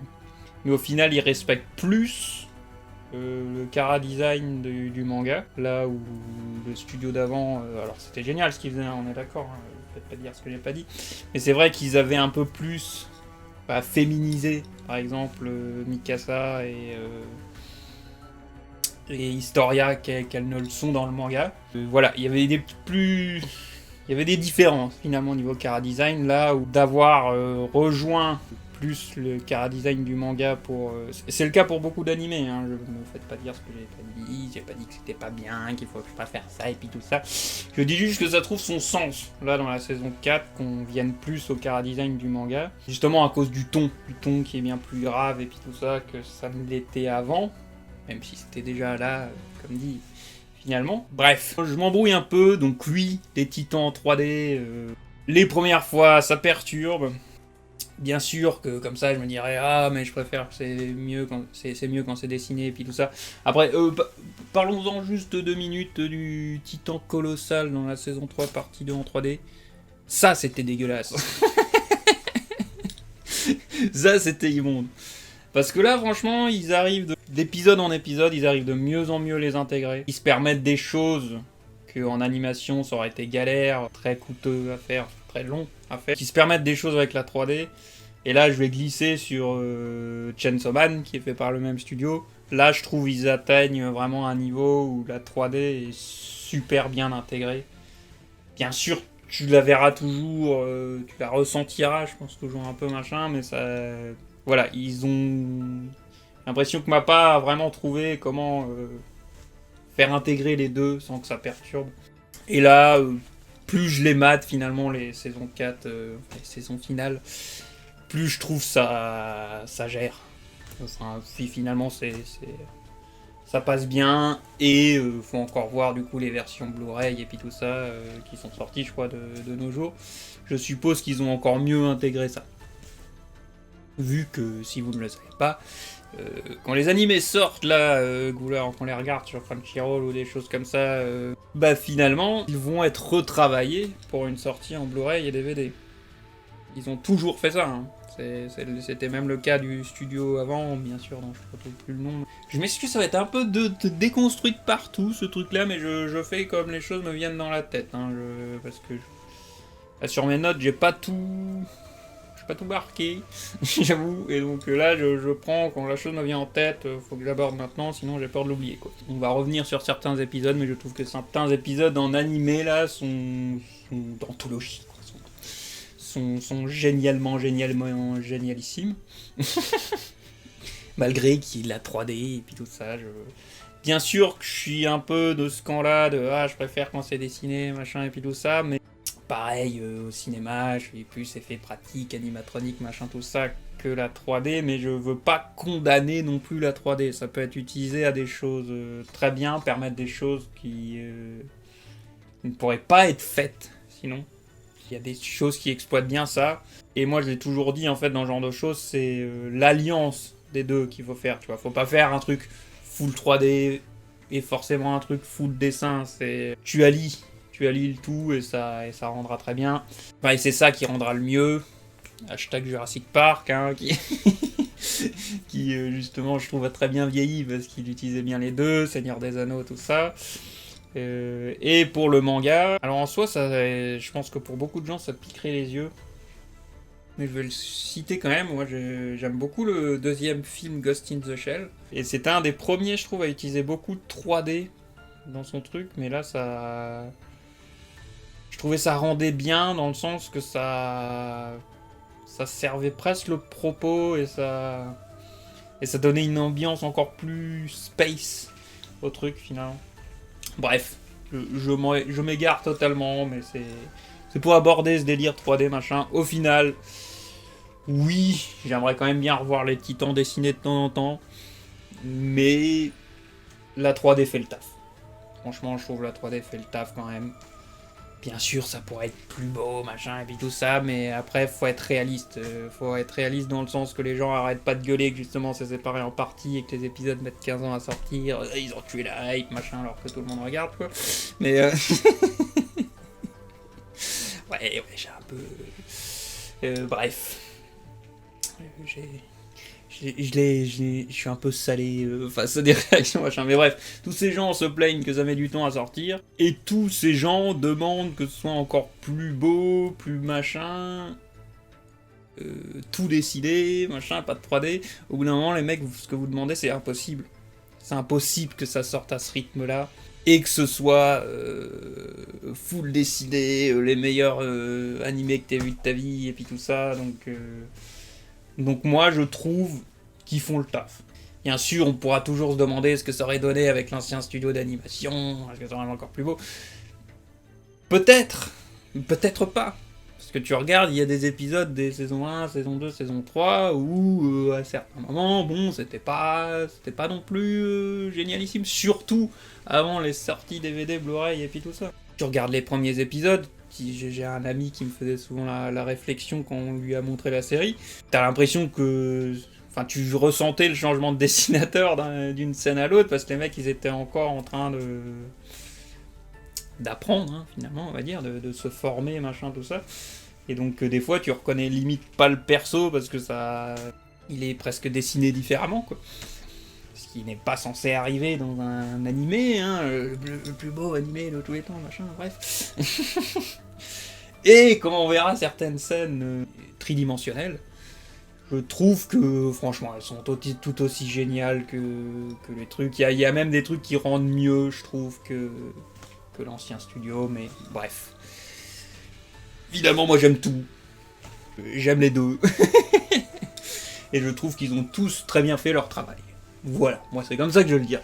au final, ils respectent plus le chara design du manga. Là où le studio d'avant, alors c'était génial ce qu'ils faisaient, hein, on est d'accord, hein, faites pas dire ce que j'ai pas dit. Mais c'est vrai qu'ils avaient un peu plus féminisé, par exemple, Mikasa et Historia qu'elles ne le sont dans le manga. Voilà, il y avait des différences finalement au niveau chara design, là où d'avoir rejoint plus le chara design du manga pour... c'est le cas pour beaucoup d'animés, hein, je me faites pas dire ce que j'ai pas dit que c'était pas bien, qu'il faut que je fasse faire ça et puis tout ça. Je dis juste que ça trouve son sens, là dans la saison 4, qu'on vienne plus au chara design du manga, justement à cause du ton qui est bien plus grave et puis tout ça que ça ne l'était avant, même si c'était déjà là, comme dit... Finalement. Bref, je m'embrouille un peu, donc oui, les titans en 3D, les premières fois, ça perturbe. Bien sûr que comme ça, je me dirais, ah, mais je préfère, c'est mieux quand c'est dessiné, et puis tout ça. Après, parlons-en juste 2 minutes du titan colossal dans la saison 3, partie 2 en 3D. Ça, c'était dégueulasse. Ça, c'était immonde. Parce que là, franchement, ils arrivent d'épisode en épisode, ils arrivent de mieux en mieux les intégrer. Ils se permettent des choses qu'en animation, ça aurait été galère, très coûteux à faire, très long à faire. Ils se permettent des choses avec la 3D. Et là, je vais glisser sur Chainsaw Man, qui est fait par le même studio. Là, je trouve qu'ils atteignent vraiment un niveau où la 3D est super bien intégrée. Bien sûr, tu la verras toujours, tu la ressentiras, je pense, toujours un peu machin, mais ça... Voilà, ils ont l'impression que Mappa a vraiment trouvé comment faire intégrer les deux sans que ça perturbe. Et là, plus je les mate finalement, les saisons 4, les saisons finales, plus je trouve ça gère. Enfin, finalement, ça passe bien. Et faut encore voir du coup les versions Blu-ray et puis tout ça qui sont sorties, je crois, de nos jours. Je suppose qu'ils ont encore mieux intégré ça. Vu que, si vous ne le savez pas, quand les animés sortent là, qu'on les regarde sur Crunchyroll ou des choses comme ça, finalement, ils vont être retravaillés pour une sortie en Blu-ray et DVD. Ils ont toujours fait ça, hein. C'était même le cas du studio avant, bien sûr, dont je ne retrouve plus le nom. Je m'excuse, ça va être un peu de déconstruit de partout, ce truc-là, mais je fais comme les choses me viennent dans la tête, hein, parce que là, sur mes notes, j'ai pas tout marqué, j'avoue, et donc là je prends quand la chose me vient en tête, faut que j'aborde maintenant, sinon j'ai peur de l'oublier quoi. On va revenir sur certains épisodes, mais je trouve que certains épisodes en animé là sont d'anthologie, sont génialissimes. Malgré qu'il y ait de la 3D et puis tout ça, bien sûr que je suis un peu de ce camp-là, je préfère quand c'est dessiné, machin et puis tout ça, mais pareil, au cinéma, je suis plus effets pratiques, animatroniques, machin, tout ça, que la 3D, mais je veux pas condamner non plus la 3D. Ça peut être utilisé à des choses très bien, permettre des choses qui ne pourraient pas être faites, sinon. Il y a des choses qui exploitent bien ça. Et moi, je l'ai toujours dit, en fait, dans ce genre de choses, c'est l'alliance des deux qu'il faut faire, tu vois. Faut pas faire un truc full 3D et forcément un truc full dessin, c'est... Tu allies le tout et ça rendra très bien. Enfin, et c'est ça qui rendra le mieux. Hashtag Jurassic Park, hein, qui justement je trouve a très bien vieilli parce qu'il utilisait bien les deux, Seigneur des Anneaux, tout ça. Et pour le manga, alors en soi, je pense que pour beaucoup de gens ça piquerait les yeux. Mais je vais le citer quand même, moi j'aime beaucoup le deuxième film Ghost in the Shell. Et c'était un des premiers, je trouve, à utiliser beaucoup de 3D dans son truc, mais là ça... Je trouvais ça rendait bien dans le sens que ça servait presque le propos et ça donnait une ambiance encore plus space au truc finalement. Bref, je m'égare totalement, mais c'est pour aborder ce délire 3D machin. Au final, oui, j'aimerais quand même bien revoir les titans dessinés de temps en temps, mais la 3D fait le taf. Franchement, je trouve la 3D fait le taf quand même. Bien sûr, ça pourrait être plus beau, machin, et puis tout ça, mais après, faut être réaliste. Faut être réaliste dans le sens que les gens arrêtent pas de gueuler que justement c'est séparé en parties et que les épisodes mettent 15 ans à sortir. Ils ont tué la hype, machin, alors que tout le monde regarde, quoi. Mais ouais, j'ai un peu... bref. Je suis un peu salé face à des réactions, machin. Mais bref, tous ces gens se plaignent que ça met du temps à sortir. Et tous ces gens demandent que ce soit encore plus beau, plus machin. Tout décidé, machin, pas de 3D. Au bout d'un moment, les mecs, ce que vous demandez, c'est impossible. C'est impossible que ça sorte à ce rythme-là. Et que ce soit full décidé, les meilleurs animés que t'aies vu de ta vie, et puis tout ça. Donc moi, je trouve qu'ils font le taf. Bien sûr, on pourra toujours se demander ce que ça aurait donné avec l'ancien studio d'animation, est-ce que ça aurait encore plus beau. Peut-être, peut-être pas. Parce que tu regardes, il y a des épisodes des saisons 1, saison 2, saison 3, où à certains moments, bon, c'était pas non plus génialissime. Surtout avant les sorties DVD, Blu-ray et puis tout ça. Tu regardes les premiers épisodes, j'ai un ami qui me faisait souvent la réflexion quand on lui a montré la série. T'as l'impression que... Enfin, tu ressentais le changement de dessinateur d'une scène à l'autre, parce que les mecs, ils étaient encore en train d'apprendre, hein, finalement, on va dire, de se former, machin, tout ça. Et donc, des fois, tu reconnais limite pas le perso, parce que ça... Il est presque dessiné différemment, quoi. Ce qui n'est pas censé arriver dans un animé, hein, le plus beau animé de tous les temps, machin, bref. Et comme on verra certaines scènes tridimensionnelles, je trouve que franchement elles sont tout aussi géniales que les trucs. Il y a même des trucs qui rendent mieux, je trouve, que l'ancien studio, mais bref. Évidemment, moi j'aime tout. J'aime les deux. Et je trouve qu'ils ont tous très bien fait leur travail. Voilà, moi c'est comme ça que je le dirais.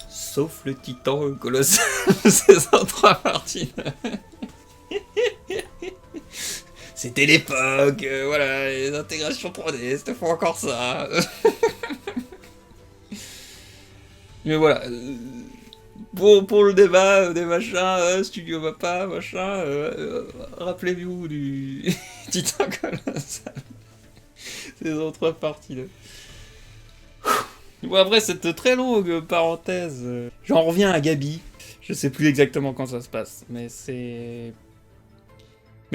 Sauf le Titan colossal de saison 3 partie. C'était l'époque, voilà, les intégrations 3D, c'était pas encore ça. Mais voilà, pour le débat des machins, Studio Mappa, machin, rappelez-vous du Titan colossal. Saison 3 partie 2. Bon, après cette très longue parenthèse, j'en reviens à Gabi. Je sais plus exactement quand ça se passe, mais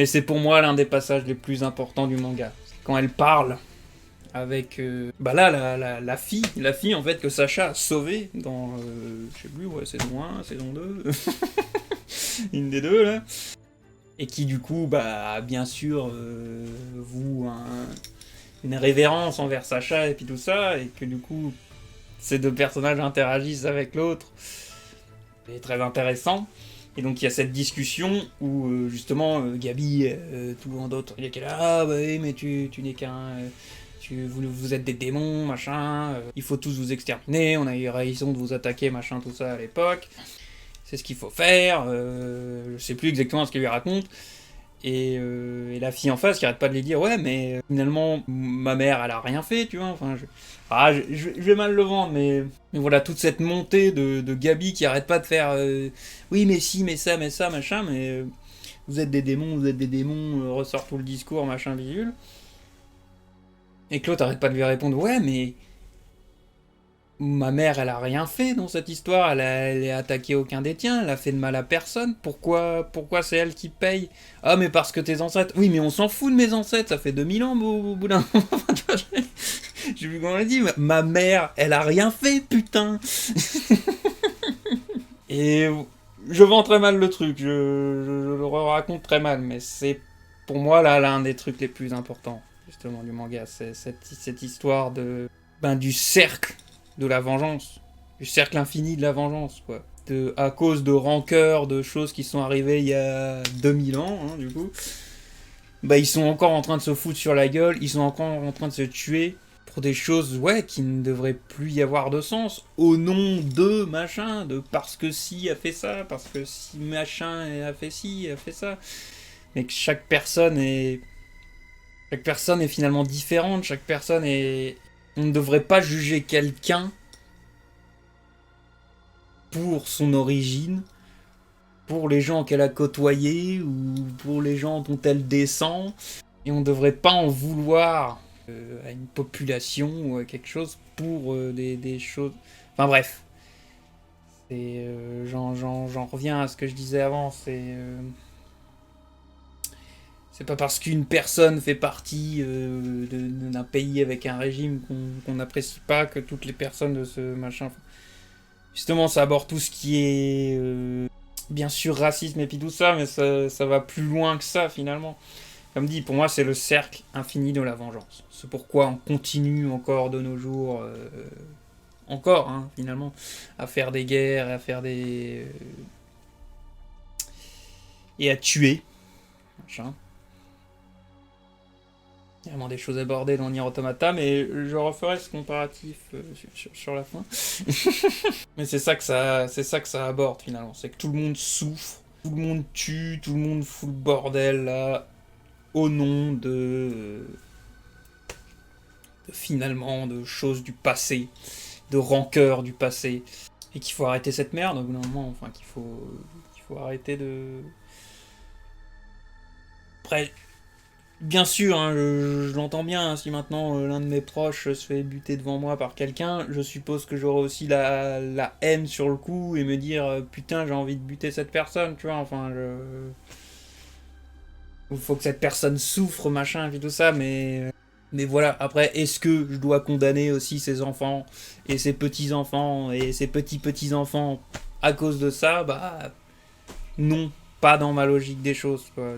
c'est pour moi l'un des passages les plus importants du manga. Quand elle parle avec bah là la fille en fait que Sacha a sauvée dans je sais plus, ouais, saison 1, saison 2, une des deux là, et qui du coup bah bien sûr voue une révérence envers Sacha et puis tout ça, et que du coup ces deux personnages interagissent avec l'autre. C'est très intéressant. Et donc il y a cette discussion où justement Gabi, tout en d'autres, il est là, ah bah oui mais tu n'es qu'un... vous êtes des démons, machin, il faut tous vous exterminer, on a eu raison de vous attaquer, machin, tout ça à l'époque. C'est ce qu'il faut faire, je sais plus exactement ce qu'elle lui raconte. Et la fille en face qui arrête pas de lui dire ouais mais finalement ma mère elle a rien fait, tu vois, enfin je vais mal le vendre, mais voilà, toute cette montée de Gabi qui arrête pas de faire oui mais si mais ça machin, mais vous êtes des démons, ressort tout le discours, machin bidule, et que l'autre arrête pas de lui répondre ouais mais ma mère, elle a rien fait dans cette histoire, elle est attaqué aucun des tiens, elle a fait de mal à personne, pourquoi c'est elle qui paye? Ah mais parce que tes ancêtres... Oui mais on s'en fout de mes ancêtres, ça fait 2000 ans au bout d'un moment, j'ai vu qu'on l'a dit, ma mère, elle a rien fait, putain. Et je vends très mal le truc, je le raconte très mal, mais c'est pour moi là l'un des trucs les plus importants, justement, du manga, c'est cette histoire du cercle de la vengeance, du cercle infini de la vengeance, quoi. À cause de rancœurs, de choses qui sont arrivées il y a 2000 ans, hein, du coup, bah ils sont encore en train de se foutre sur la gueule, ils sont encore en train de se tuer pour des choses, ouais, qui ne devraient plus y avoir de sens, au nom de machin, de parce que si a fait ça, parce que si machin a fait ci, a fait ça, mais que chaque personne est finalement différente, chaque personne est... On ne devrait pas juger quelqu'un pour son origine, pour les gens qu'elle a côtoyés ou pour les gens dont elle descend. Et on ne devrait pas en vouloir à une population ou à quelque chose pour des choses... Enfin bref. J'en reviens à ce que je disais avant. C'est pas parce qu'une personne fait partie d'un pays avec un régime qu'on n'apprécie pas que toutes les personnes de ce machin... Justement, ça aborde tout ce qui est... bien sûr racisme et puis tout ça, mais ça va plus loin que ça finalement. Comme dit, pour moi, c'est le cercle infini de la vengeance. C'est pourquoi on continue encore de nos jours, encore, hein, finalement, à faire des guerres, à faire des... et à tuer. Machin. Il y a vraiment des choses abordées dans Nier Automata, mais je referai ce comparatif sur la fin. Mais c'est ça que ça aborde finalement. C'est que tout le monde souffre, tout le monde tue, tout le monde fout le bordel là, au nom finalement de choses du passé, de rancœur du passé, et qu'il faut arrêter cette merde au bout d'un moment, enfin qu'il faut arrêter de... Après, bien sûr, hein, je l'entends bien, hein, si maintenant l'un de mes proches se fait buter devant moi par quelqu'un, je suppose que j'aurai aussi la haine sur le coup et me dire putain j'ai envie de buter cette personne, tu vois, enfin il faut que cette personne souffre, machin, et tout ça, mais voilà, après, est-ce que je dois condamner aussi ses enfants, et ses petits-enfants, et ses petits-petits-enfants à cause de ça? Bah, non, pas dans ma logique des choses, quoi.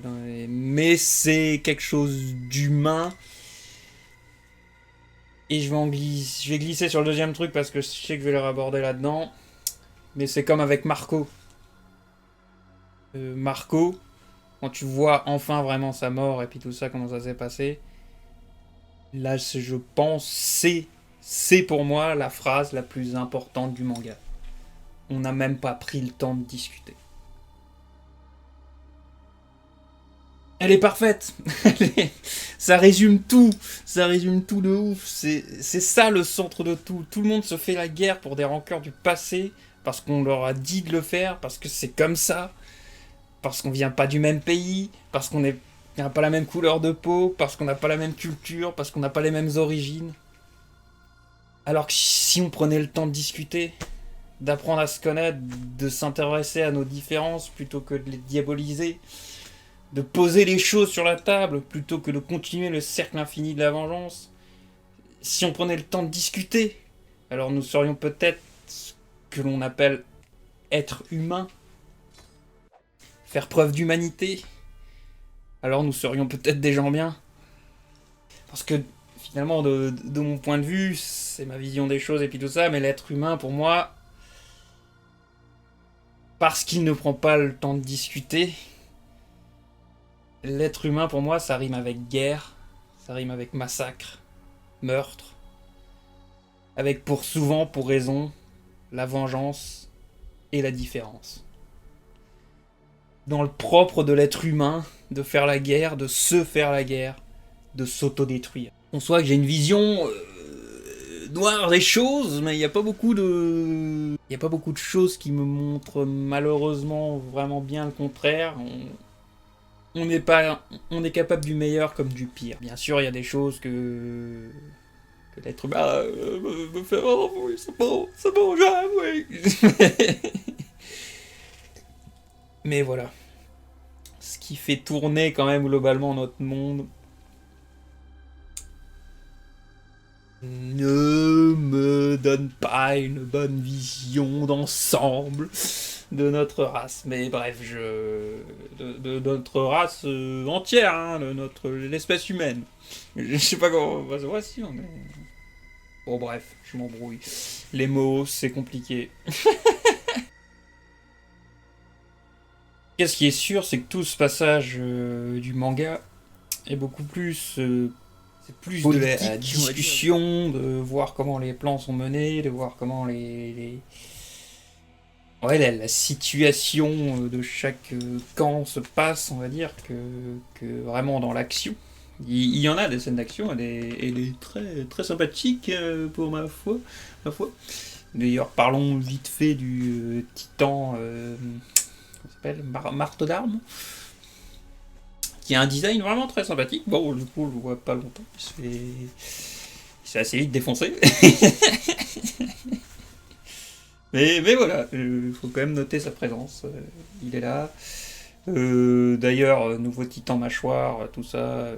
Mais c'est quelque chose d'humain, et je vais glisser sur le deuxième truc, parce que je sais que je vais le raborder là-dedans, mais c'est comme avec Marco. Marco, quand tu vois enfin vraiment sa mort, et puis tout ça, comment ça s'est passé... Là, je pense, c'est pour moi la phrase la plus importante du manga. On n'a même pas pris le temps de discuter. Elle est parfaite. Ça résume tout. Ça résume tout de ouf. C'est ça le centre de tout. Tout le monde se fait la guerre pour des rancœurs du passé, parce qu'on leur a dit de le faire, parce que c'est comme ça, parce qu'on vient pas du même pays, parce qu'on n'a pas la même couleur de peau, parce qu'on n'a pas la même culture, parce qu'on n'a pas les mêmes origines. Alors que si on prenait le temps de discuter, d'apprendre à se connaître, de s'intéresser à nos différences plutôt que de les diaboliser, de poser les choses sur la table plutôt que de continuer le cercle infini de la vengeance, si on prenait le temps de discuter, alors nous serions peut-être ce que l'on appelle être humain, faire preuve d'humanité, alors nous serions peut-être des gens bien. Parce que finalement, de mon point de vue, c'est ma vision des choses et puis tout ça, mais l'être humain, pour moi, parce qu'il ne prend pas le temps de discuter, l'être humain, pour moi, ça rime avec guerre, ça rime avec massacre, meurtre, avec pour raison, la vengeance et la différence. Dans le propre de l'être humain, de faire la guerre, de se faire la guerre, de s'autodétruire. On soit que j'ai une vision noire des choses, mais il n'y a pas beaucoup de... Il n'y a pas beaucoup de choses qui me montrent malheureusement vraiment bien le contraire. On est capable du meilleur comme du pire. Bien sûr, il y a des choses que l'être humain me fait oh oui, c'est bon, j'aime, oui. Mais voilà. Ce qui fait tourner quand même globalement notre monde ne me donne pas une bonne vision d'ensemble de notre race. Mais bref, de notre race entière, hein, de l'espèce humaine. Je sais pas comment... Voici, on est... Bon bref, je m'embrouille. Les mots, c'est compliqué. Ce qui est sûr, c'est que tout ce passage du manga est beaucoup plus... c'est plus politique, de la discussion, de voir comment les plans sont menés, de voir comment ouais, la situation de chaque camp se passe, on va dire, que vraiment dans l'action. Il y en a des scènes d'action, elle est très, très sympathique pour ma foi. D'ailleurs, parlons vite fait du titan. s'appelle Marteau d'armes, qui a un design vraiment très sympathique. Bon, du coup, on le voit pas longtemps, il s'est assez vite défoncé. mais voilà, il faut quand même noter sa présence, il est là. D'ailleurs, nouveau titan mâchoire, tout ça,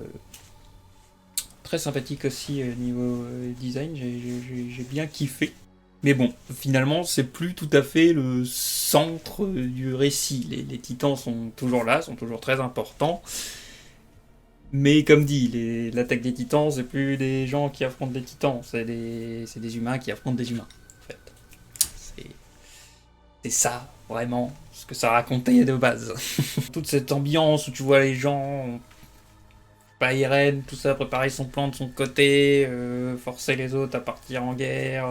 très sympathique aussi niveau design, j'ai bien kiffé. Mais bon, finalement, c'est plus tout à fait le centre du récit. Les titans sont toujours là, sont toujours très importants. Mais comme dit, l'attaque des titans, c'est plus des gens qui affrontent des titans, c'est des humains qui affrontent des humains, en fait. C'est ça, vraiment, ce que ça racontait de base. Toute cette ambiance où tu vois les gens, pas Eren, tout ça, préparer son plan de son côté, forcer les autres à partir en guerre,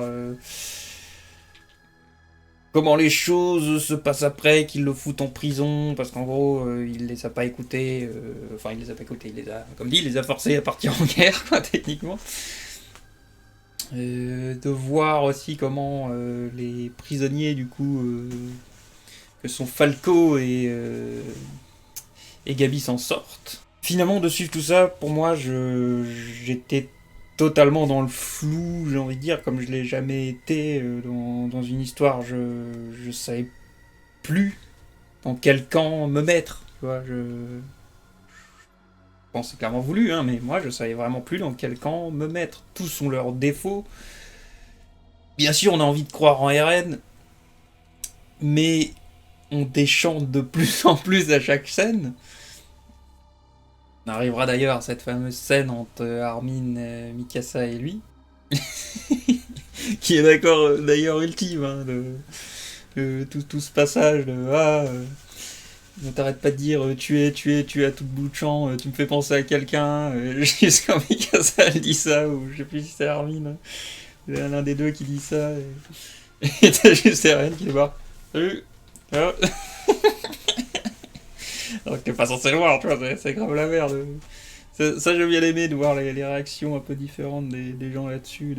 comment les choses se passent après, qu'ils le foutent en prison, parce qu'en gros, il les a pas écoutés, enfin, il les a pas écoutés, il les a, comme dit, il les a forcés à partir en guerre, quoi, techniquement. De voir aussi comment les prisonniers, du coup, que sont Falco et Gabi s'en sortent. Finalement, de suivre tout ça, pour moi, j'étais totalement dans le flou, j'ai envie de dire, comme je l'ai jamais été dans une histoire. Je savais plus dans quel camp me mettre. Tu vois, bon, c'est clairement voulu, hein, mais moi, je savais vraiment plus dans quel camp me mettre. Tous ont leurs défauts. Bien sûr, on a envie de croire en Eren, mais on déchante de plus en plus à chaque scène. On arrivera d'ailleurs à cette fameuse scène entre Armin, Mikasa et lui, qui est d'accord d'ailleurs ultime, hein, tout ce passage de ne t'arrête pas de dire tu es à tout bout de champ, tu me fais penser à quelqu'un, jusqu'à Mikasa elle dit ça, ou je sais plus si c'est Armin, hein. L'un des deux qui dit ça, et t'as juste Eren qui est voir. Salut. Ah. Alors que t'es pas censé le voir, tu vois, c'est grave la merde. Ça j'ai bien aimé de voir les réactions un peu différentes des gens là-dessus.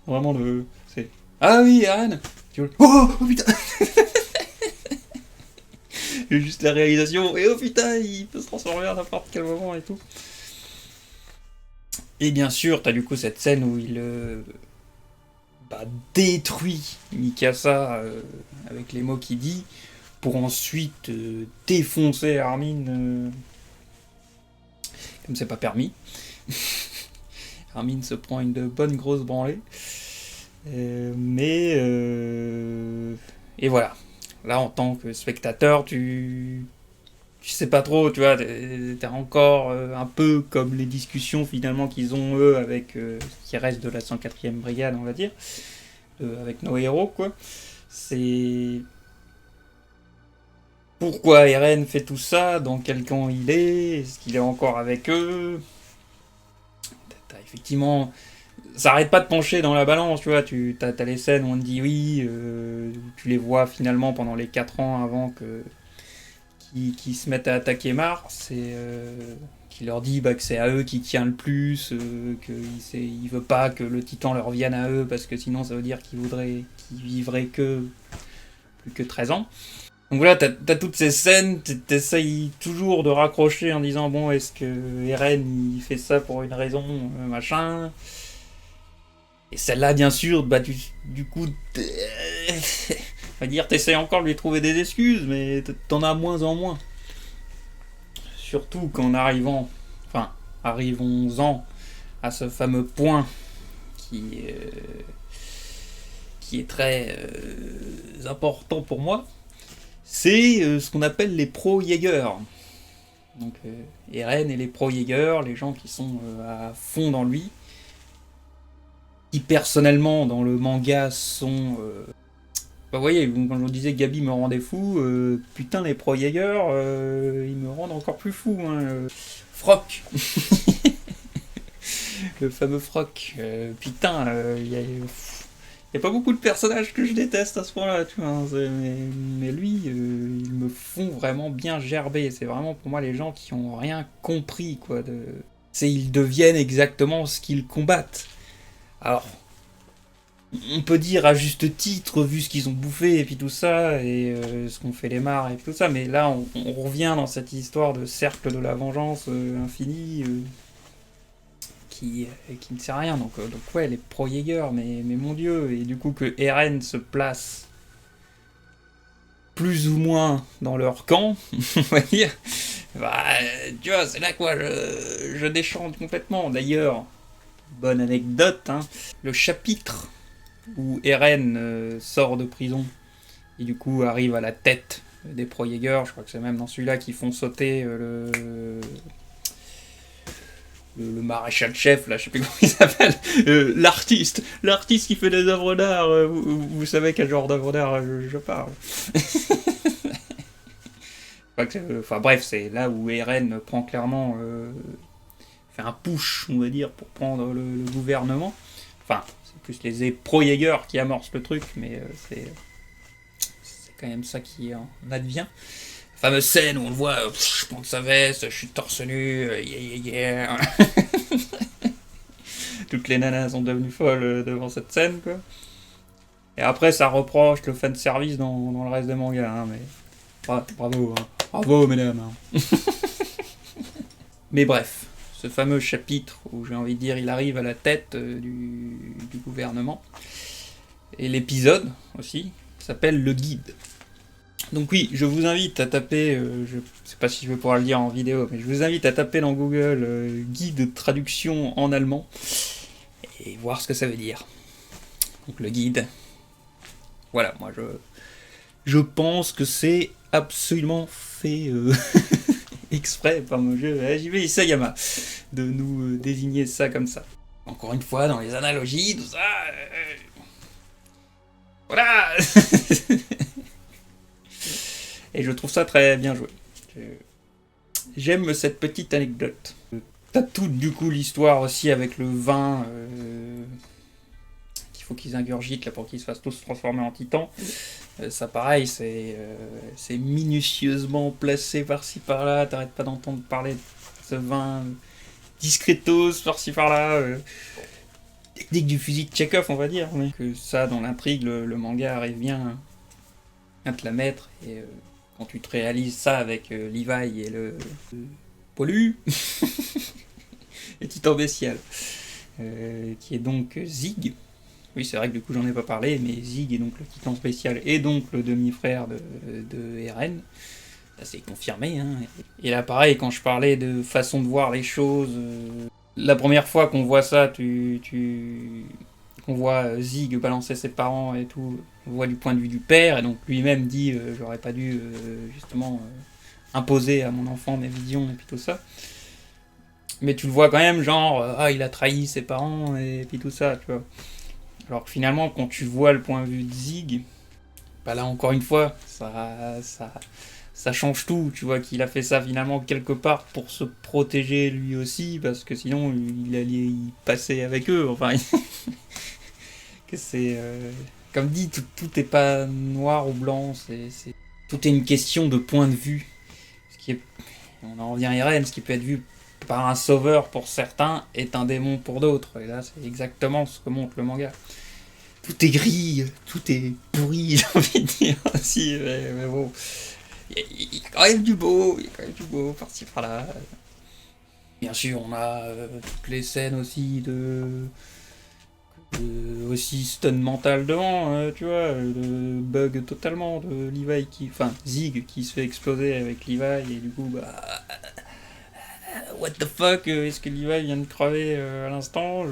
Vraiment de. C'est. Ah oui, Eren. Oh putain. Et juste la réalisation. Et oh putain, il peut se transformer à n'importe quel moment et tout. Et bien sûr, t'as du coup cette scène où il détruit Mikasa avec les mots qu'il dit, pour ensuite défoncer Armin comme c'est pas permis. Armin se prend une bonne grosse branlée. Et voilà. Là, en tant que spectateur, tu sais pas trop, tu vois, t'es encore un peu comme les discussions finalement qu'ils ont eux avec ce qui reste de la 104e brigade, on va dire, avec nos héros, quoi. C'est pourquoi Eren fait tout ça, dans quel camp il est-ce qu'il est encore avec eux. Effectivement, ça arrête pas de pencher dans la balance, tu vois, t'as les scènes où on te dit oui, tu les vois finalement pendant les 4 ans avant qu'ils se mettent à attaquer Mars, qui leur dit que c'est à eux qui tient le plus, qu'il veut pas que le titan leur vienne à eux, parce que sinon ça veut dire qu'ils vivraient plus que 13 ans. Donc voilà, t'as toutes ces scènes, t'essayes toujours de raccrocher en disant bon, est-ce que Eren il fait ça pour une raison, machin. Et celle-là, bien sûr, du coup, on va dire, t'essayes encore de lui trouver des excuses, mais t'en as moins en moins. Surtout qu'en arrivons-en à ce fameux point qui est très important pour moi. C'est ce qu'on appelle les pro-Jägers. Donc Eren et les pro-Jägers, les gens qui sont à fond dans lui, qui personnellement dans le manga sont... vous voyez, quand je vous disais que Gabi me rendait fou, putain les pro-Jägers, ils me rendent encore plus fou. Hein. Froc. Le fameux Froc. Putain, il y a pas beaucoup de personnages que je déteste à ce point-là, tu vois. Hein, mais lui, ils me font vraiment bien gerber. C'est vraiment pour moi les gens qui ont rien compris, quoi. Ils deviennent exactement ce qu'ils combattent. Alors, on peut dire à juste titre, vu ce qu'ils ont bouffé et puis tout ça, et ce qu'ont fait les mares et tout ça, mais là on revient dans cette histoire de cercle de la vengeance infinie qui ne sert à rien. Donc ouais, les pro-Jaeger, mais mon dieu, et du coup que Eren se place plus ou moins dans leur camp, on va dire, bah, tu vois, c'est là quoi, je déchante complètement. D'ailleurs, bonne anecdote, hein, le chapitre où Eren sort de prison et du coup arrive à la tête des pro-Jaeger, je crois que c'est même dans celui-là qu'ils font sauter le maréchal chef, là, je sais plus comment il s'appelle, l'artiste qui fait des œuvres d'art, vous savez quel genre d'œuvre d'art je parle. Enfin bref, c'est là où Eren prend clairement, fait un push, on va dire, pour prendre le gouvernement. Enfin, c'est plus les pro-Jaeger qui amorcent le truc, mais c'est quand même ça qui en advient. La fameuse scène où on le voit, je prends sa veste, je suis torse nu, yeah. Toutes les nanas sont devenues folles devant cette scène, quoi. Et après, ça reproche le fanservice dans le reste des mangas, hein, mais bravo, hein. Bravo, mesdames. Hein. Mais bref, ce fameux chapitre où j'ai envie de dire il arrive à la tête du gouvernement, et l'épisode aussi s'appelle Le Guide. Donc oui, je vous invite à taper, je sais pas si je vais pouvoir le dire en vidéo, mais je vous invite à taper dans Google guide de traduction en allemand et voir ce que ça veut dire. Donc le guide. Voilà, moi je pense que c'est absolument fait exprès par mon jeu JV Isayama de nous désigner ça comme ça. Encore une fois, dans les analogies, tout ça. Voilà. Et je trouve ça très bien joué. J'aime cette petite anecdote. T'as toute du coup l'histoire aussi avec le vin qu'il faut qu'ils ingurgitent là pour qu'ils se fassent tous transformer en titans. Ça pareil, c'est minutieusement placé par-ci par-là. T'arrêtes pas d'entendre parler de ce vin discretos par-ci par-là. Technique du fusil de Chekhov, on va dire. Mais que ça, dans l'intrigue, le manga arrive bien à te la mettre. Et quand tu te réalises ça avec Levi et le Pollu, le titan bestial, qui est donc Zig. Oui, c'est vrai que du coup j'en ai pas parlé, mais Zig est donc le titan spécial et donc le demi-frère de Eren. Ça c'est confirmé. Hein. Et là pareil, quand je parlais de façon de voir les choses, la première fois qu'on voit ça, qu'on voit Zig balancer ses parents et tout, on voit du point de vue du père, et donc lui-même dit j'aurais pas dû justement imposer à mon enfant mes visions et puis tout ça. Mais tu le vois quand même, genre, il a trahi ses parents et puis tout ça, tu vois. Alors que finalement, quand tu vois le point de vue de Zig, bah là encore une fois, ça change tout. Tu vois qu'il a fait ça finalement quelque part pour se protéger lui aussi, parce que sinon il allait y passer avec eux. Enfin, que c'est comme dit, tout est pas noir ou blanc. Tout est une question de point de vue. On en revient à Eren, ce qui peut être vu par un sauveur pour certains est un démon pour d'autres. Et là, c'est exactement ce que montre le manga. Tout est gris, tout est pourri, j'ai envie de dire aussi, mais bon. Il y a quand même du beau, par-ci par-là. Bien sûr, on a toutes les scènes aussi aussi stun mental devant, tu vois, le bug totalement de Levi Zig qui se fait exploser avec Levi et du coup, bah. What the fuck, est-ce que Levi vient de crever à l'instant?